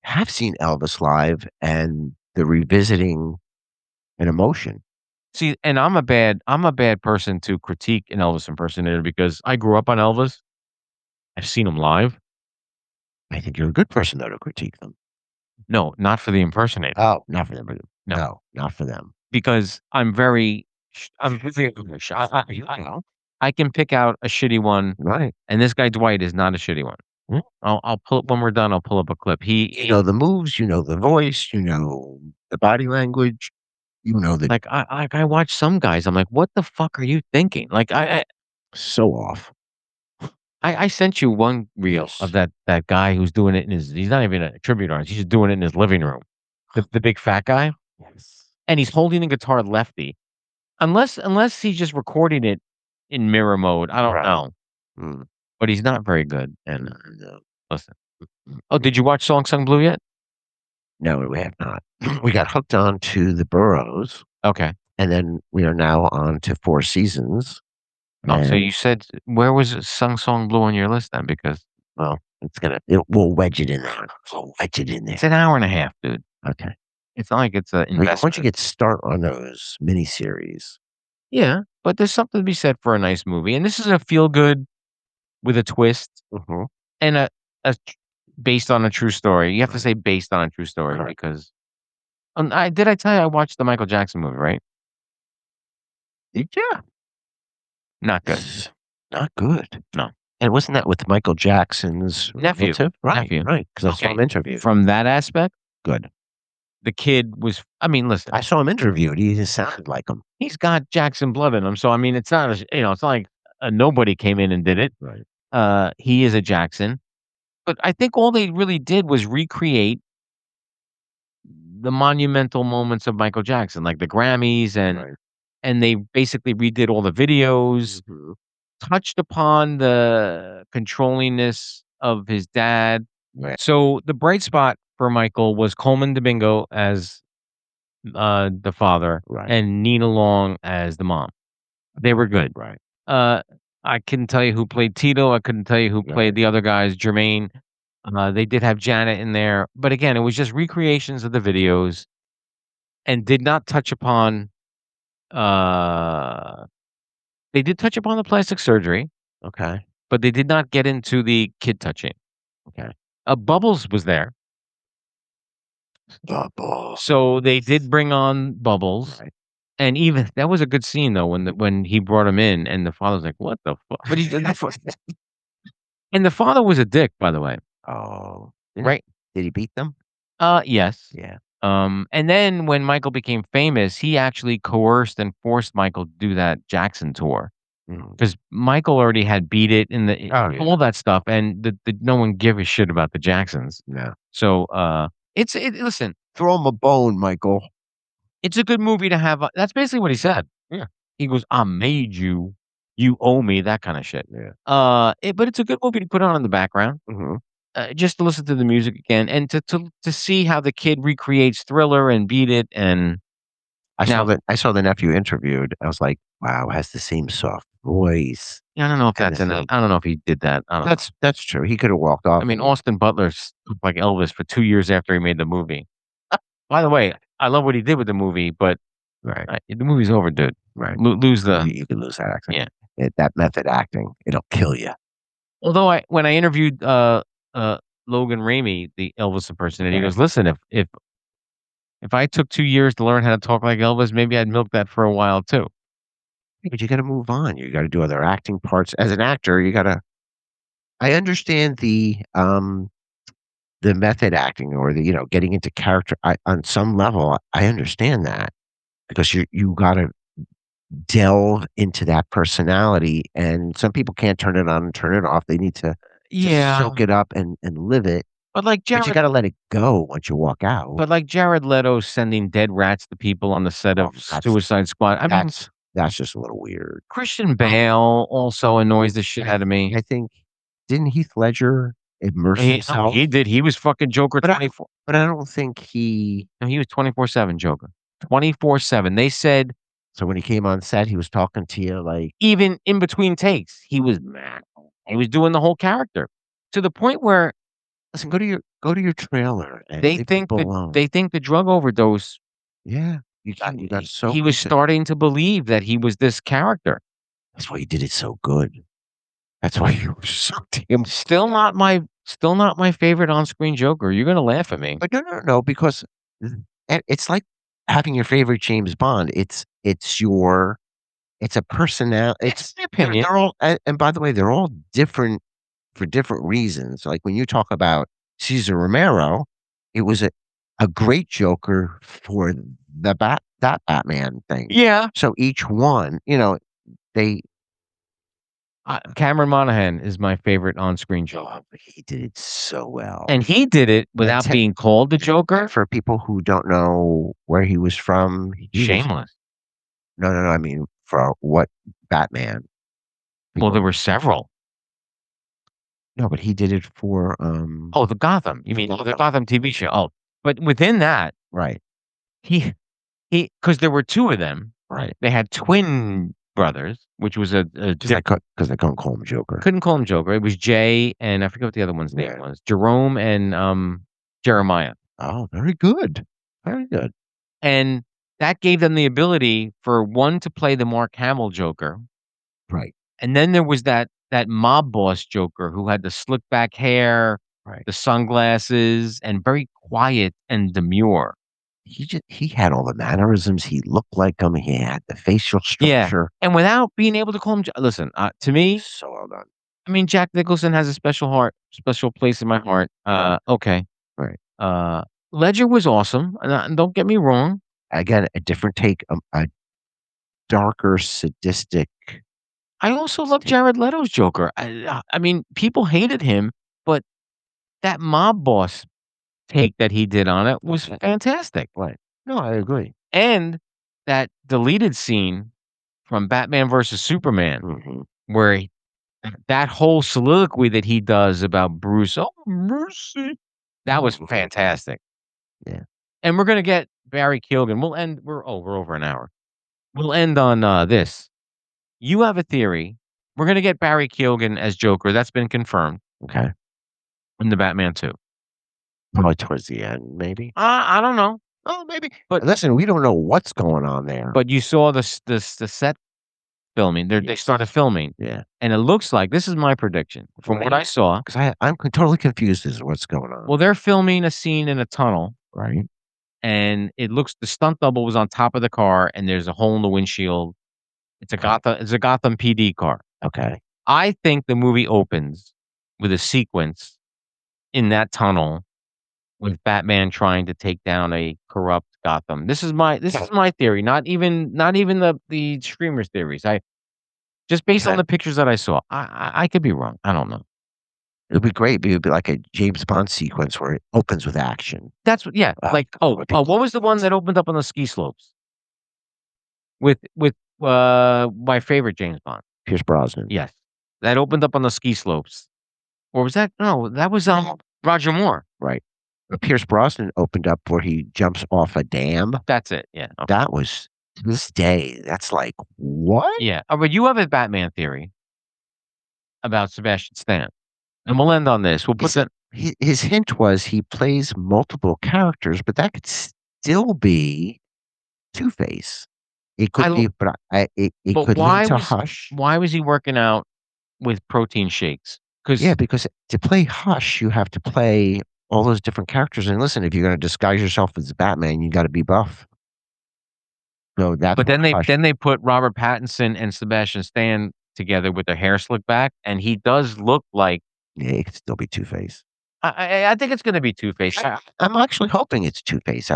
have seen Elvis live and they're revisiting an emotion. see, and I'm a bad person to critique an Elvis impersonator because I grew up on Elvis. I've seen him live. I think you're a good person, though, to critique them. No, not for the impersonator. Oh, not for them. No. No, not for them. Because I'm very I can pick out a shitty one, Right. and this guy Dwight is not a shitty one. Hmm. I'll pull up when we're done. I'll pull up a clip. You know the moves, you know the voice, you know the body language, you know the like I watch some guys. I'm like, what the fuck are you thinking? Like so off. I sent you one reel Yes. of that guy who's doing it in his. He's not even a tribute artist. He's just doing it in his living room. The big fat guy, Yes. and he's holding the guitar lefty. Unless he's just recording it in mirror mode. I don't Right. know. Mm. But he's not very good. And No. listen. Oh, did you watch Song Sung Blue yet? No, we have not. We got hooked on to the Boroughs, Okay. and then we are now on to Four Seasons. Oh, so And, you said where was Sung Song Blue on your list then? Because well, we'll wedge it in there. We'll wedge it in there. it's an hour and a half, dude. Okay. It's not like it's an I mean, investment. once you get start on those miniseries, Yeah, but there's something to be said for a nice movie, and this is a feel good with a twist and based on a true story. You have to say based on a true story Correct. because I tell you I watched the Michael Jackson movie, right? yeah, Not good. not good. No. And wasn't that with Michael Jackson's Nephew. relative? Right, Nephew. right. Because I saw Okay. him interviewed. From that aspect, Good. the kid was. I mean, listen, I saw him interviewed. He just sounded like him. he's got Jackson blood in him, so I mean, it's not it's not like nobody came in and did it. Right. He is a Jackson, but I think all they really did was recreate the monumental moments of Michael Jackson, like the Grammys, Right. and they basically redid all the videos, Mhm. touched upon the controllingness of his dad. Right. So the bright spot for Michael was Coleman Domingo as the father Right. and Nina Long as the mom. They were good. Right. I couldn't tell you who played Tito. I couldn't tell you who played the other guys, Jermaine. They did have Janet in there, but again, it was just recreations of the videos, and did not touch upon. They did touch upon the plastic surgery, Okay. but they did not get into the kid touching. Okay. Bubbles was there, Bubble. so they did bring on Bubbles. Right. And even that was a good scene though when he brought him in and the father was like, "What the fuck?" But he and the father was a dick, by the way. Oh. Right? Did he beat them? Yes. Yeah. And then when Michael became famous, he actually coerced and forced Michael to do that Jackson tour Mhm. because Michael already had beat it in the Oh, yeah. all that stuff, and no one gave a shit about the Jacksons. No. So listen, Throw him a bone, Michael. it's a good movie to have. That's basically what he said. Yeah. He goes, "I made you, you owe me," that kind of shit. Yeah. But it's a good movie to put on in the background. Mhm. Just to listen to the music again and to see how the kid recreates Thriller and Beat It and I saw the nephew interviewed. I was like, wow, has the same soft voice. yeah, I don't know if And that's the in thing. I don't know if he did that. I don't know. That's true. He could have walked off. I mean, Austin Butler looked like Elvis for 2 years after he made the movie. By the way, I love what he did with the movie, but right. the movie's over, dude. Right. Lose the You can lose that accent. yeah. That method acting, it'll kill you. Although when I interviewed Logan Ramey, the Elvis impersonator, he goes, "Listen, if If I took 2 years to learn how to talk like Elvis, maybe I'd milk that for a while too. But you got to move on. You got to do other acting parts. As an actor, you got to. I understand the method acting or the getting into character. On some level, I understand that because you got to delve into that personality, and some people can't turn it on and turn it off. They need to just soak it up and live it. But like But you Jared, got to let it go once you walk out. but like Jared Leto sending dead rats to people on the set of Suicide Squad. I mean, That's just a little weird. Christian Bale also annoys the shit out of me. I think didn't Heath Ledger immerse No, himself? he did. He was fucking Joker But 24. But I don't think he. No, he was 24/7 Joker. 24/7. They said So when he came on set, he was talking to you like. even in between takes, he was mad. He was doing the whole character to the point where Listen, go to your trailer and they leave think people that alone. they think the drug overdose. Yeah, you got so. He was starting to believe that he was this character. That's why he did it so good. That's why he was so damn. Still not my favorite on-screen Joker. You're gonna laugh at me. But no, because it's like having your favorite James Bond. It's a personality. It's my opinion. They're all, and by the way, they're all different for different reasons. Like when you talk about Cesar Romero, it was a great Joker for that Batman thing. Yeah. So each one, they. Cameron Monaghan is my favorite on-screen Joker. He did it so well. And he did it without being called the Joker. For people who don't know where he was from, Shameless. No. I mean, for what Batman? Well, there were several. No, but he did it for. Oh, the Gotham. You mean the Gotham TV show? Oh, but within that, right. He, because there were two of them. Right. They had twin brothers, which was because they couldn't call him Joker. Couldn't call him Joker. It was Jay and I forget what the other one's name was. Jerome and Jeremiah. Oh, very good. Very good. And that gave them the ability for one to play the Mark Hamill Joker. Right. And then there was that mob boss Joker who had the slick back hair, the sunglasses, and very quiet and demure. He had all the mannerisms. He looked like him. He had the facial structure. And without being able to call him, listen, to me, so well done. I mean, Jack Nicholson has a special place in my heart. Okay. Right. Ledger was awesome. And don't get me wrong. Again, a different take, a darker, sadistic. I also love Jared Leto's Joker. I mean, people hated him, but that mob boss take that he did on it was fantastic. Right. No, I agree. And that deleted scene from Batman versus Superman, where that whole soliloquy that he does about Bruce, oh mercy, that was fantastic. Yeah. And we're gonna get Barry Keoghan. We'll end. We're over an hour. We'll end on this. You have a theory. We're gonna get Barry Keoghan as Joker. That's been confirmed. Okay. In the Batman 2. Probably towards the end, maybe. I don't know. Oh, maybe. But listen, we don't know what's going on there. But you saw the set filming. They started filming. Yeah. And it looks like this is my prediction from what I saw. Because I'm totally confused as to what's going on. Well, they're filming a scene in a tunnel. Right. And it looks the stunt double was on top of the car, and there's a hole in the windshield. It's a Gotham PD car. Okay. I think the movie opens with a sequence in that tunnel with Batman trying to take down a corrupt Gotham. This is my theory, not even the streamers' theories. Just based on the pictures that I saw. I could be wrong. I don't know. It would be great. It would be like a James Bond sequence where it opens with action. That's what. Yeah. What was the one that opened up on the ski slopes? With my favorite James Bond, Pierce Brosnan. Yes, that opened up on the ski slopes. Or was that? No, that was Roger Moore. Right. Pierce Brosnan opened up where he jumps off a dam. That's it. Yeah. Okay. That was to this day. That's like what? Yeah. But you have a Batman theory about Sebastian Stan, and we'll end on this. We'll put that. His hint was he plays multiple characters, but that could still be Two-Face. It could be, but it could lead to Hush. Why was he working out with protein shakes? Because to play Hush, you have to play all those different characters. And listen, if you're going to disguise yourself as Batman, you got to be buff. So that's But then why they put Robert Pattinson and Sebastian Stan together with their hair slicked back, and he does look like yeah, it could still be Two Face. I think it's gonna be Two-Face. I'm actually hoping it's Two Face.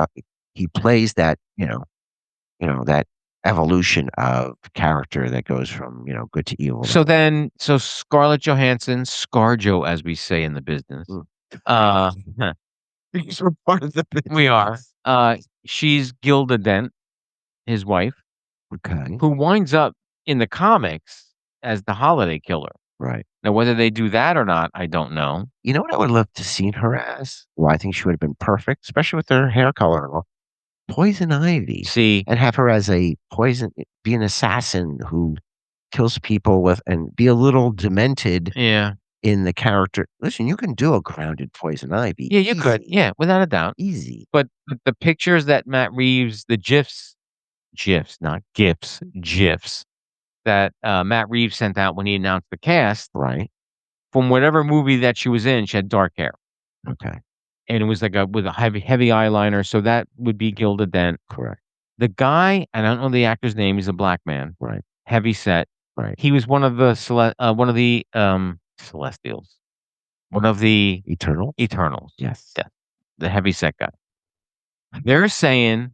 He plays that, that evolution of character that goes from good to evil. So Scarlett Johansson, ScarJo, as we say in the business. Mm. Uh, These were part of the we are. She's Gilda Dent, his wife, Okay. who winds up in the comics as the Holiday Killer. Right. Now, whether they do that or not, I don't know. You know what I would love to see her as? Well, I think she would have been perfect, especially with her hair color and all. Poison Ivy. See, And have her as be an assassin who kills people and be a little demented yeah, in the character. Listen, you can do a grounded Poison Ivy. yeah, you could, Easy. yeah, without a doubt. Easy. But the pictures that Matt Reeves, the GIFs, not GIFs, that Matt Reeves sent out when he announced the cast, Right. from whatever movie that she was in, she had dark hair. Okay. And it was like with a heavy eyeliner, so that would be Gilda Dent. Correct. The guy, I don't know the actor's name, he's a black man. Right. Heavy set. Right. He was one of the Celestials. One of the Eternals. Yes. Yeah. The heavy set guy. They're saying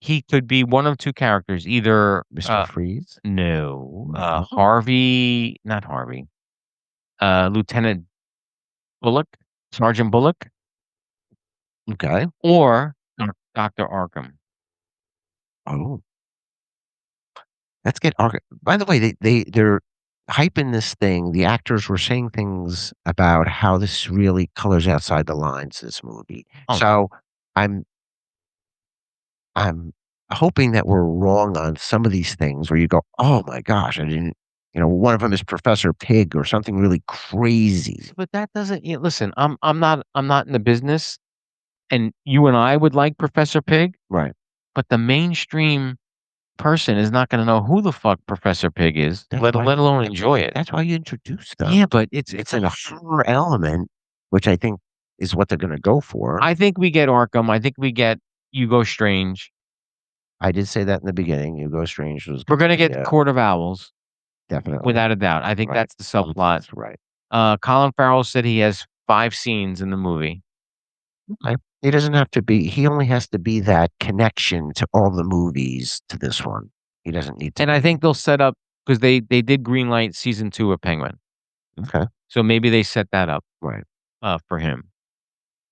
he could be one of two characters, either Mr. Freeze? no, No. Harvey, not Harvey. Lieutenant Bullock, Sergeant Bullock, Okay. or Dr. Arkham. Oh. Let's get Arkham. By the way, they're hyping this thing. The actors were saying things about how this really colors outside the lines, this movie. Oh. So I'm hoping that we're wrong on some of these things where you go, oh my gosh, I didn't, one of them is Professor Pig or something really crazy. But that doesn't listen, I'm not in the business, and you and I would like Professor Pig, Right. but the mainstream person is not gonna know who the fuck Professor Pig is, let alone enjoy it. That's why you introduce them. Yeah, but it's a horror element, which I think is what they're going to go for. I think we get Arkham. I think we get Hugo Strange. I did say that in the beginning. Hugo Strange was. We're gonna get Court of Owls, Definitely. without a doubt. I think Right. that's the subplot. That's right. Colin Farrell said he has 5 scenes in the movie. Okay. He doesn't have to be. He only has to be that connection to all the movies to this one. He doesn't need to. And I think they'll set up because they did greenlight season 2 of Penguin, Okay. so maybe they set that up Right. for him.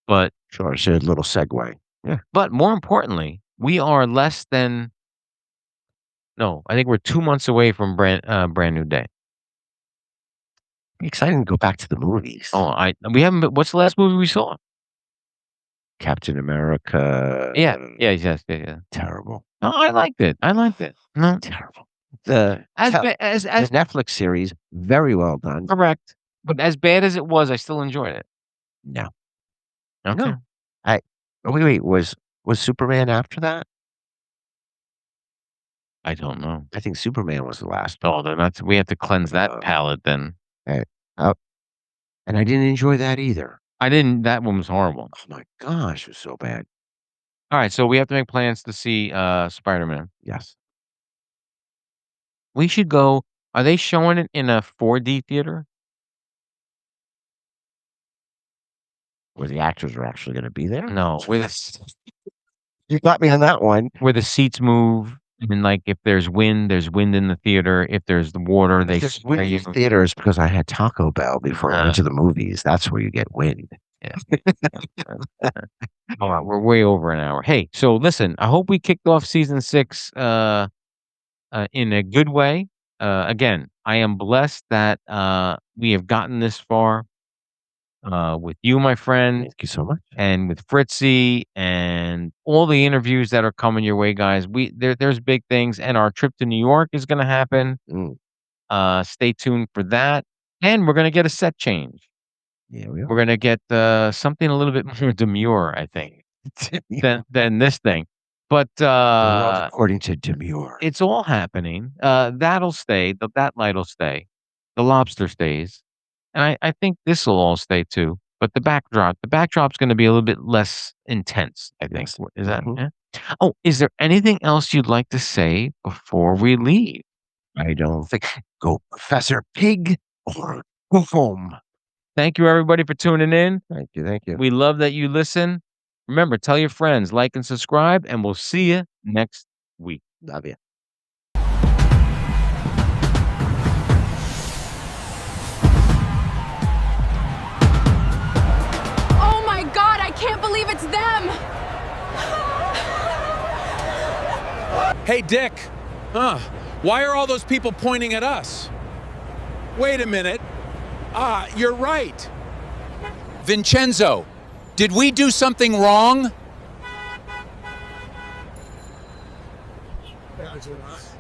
But Sure. So a little segue. Yeah. but more importantly, we are less than no, I think we're 2 months away from Brand New Day. Exciting to go back to the movies. Oh, we haven't. What's the last movie we saw? Captain America. Yeah. Terrible. No, I liked it. No, Terrible. The as Netflix series, very well done. correct. But as bad as it was, I still enjoyed it. No. Okay. No. Wait. Was Superman after that? I don't know. I think Superman was the last. Oh, then we have to cleanse that Uh, palate then. And I didn't enjoy that either. I didn't. That one was horrible. Oh my gosh, it was so bad. All right, so we have to make plans to see Spider-Man. Yes. We should go. Are they showing it in a 4D theater? Where the actors are actually going to be there? No, You got me on that one. where the seats move, and like if there's wind in the theater. If there's the water, they There's spray wind you. in theaters because I had Taco Bell before I went to the movies. That's where you get wind. All right, we're way over an hour. Hey, so listen, I hope we kicked off season 6 in a good way. Again, I am blessed that we have gotten this far with you, my friend, Thank you so much. and with Fritzy, and all the interviews that are coming your way, guys. There's big things, and our trip to New York is going to happen. Stay tuned for that, and we're going to get a set change. Yeah, we are. We're going to get something a little bit more demure, I think, than this thing. But According to Demure. it's all happening. That'll stay. That light will stay. The lobster stays. And I think this will all stay too. but the backdrop's going to be a little bit less intense, I think. Is that? Mhm. Yeah? Oh, is there anything else you'd like to say before we leave? I don't think. Go, Professor Pig, or go home. Thank you, everybody, for tuning in. Thank you. Thank you. We love that you listen. Remember, tell your friends, like and subscribe, and we'll see you next week. Love you. Oh my God, I can't believe it's them! Hey, Dick. Why are all those people pointing at us? Wait a minute. You're right. Vincenzo, did we do something wrong?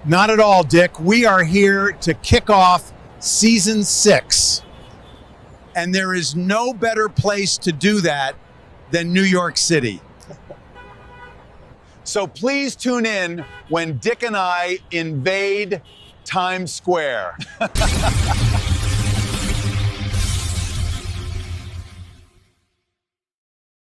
Not at all, Dick. We are here to kick off season 6. And there is no better place to do that than New York City. So please tune in when Dick and I invade Times Square.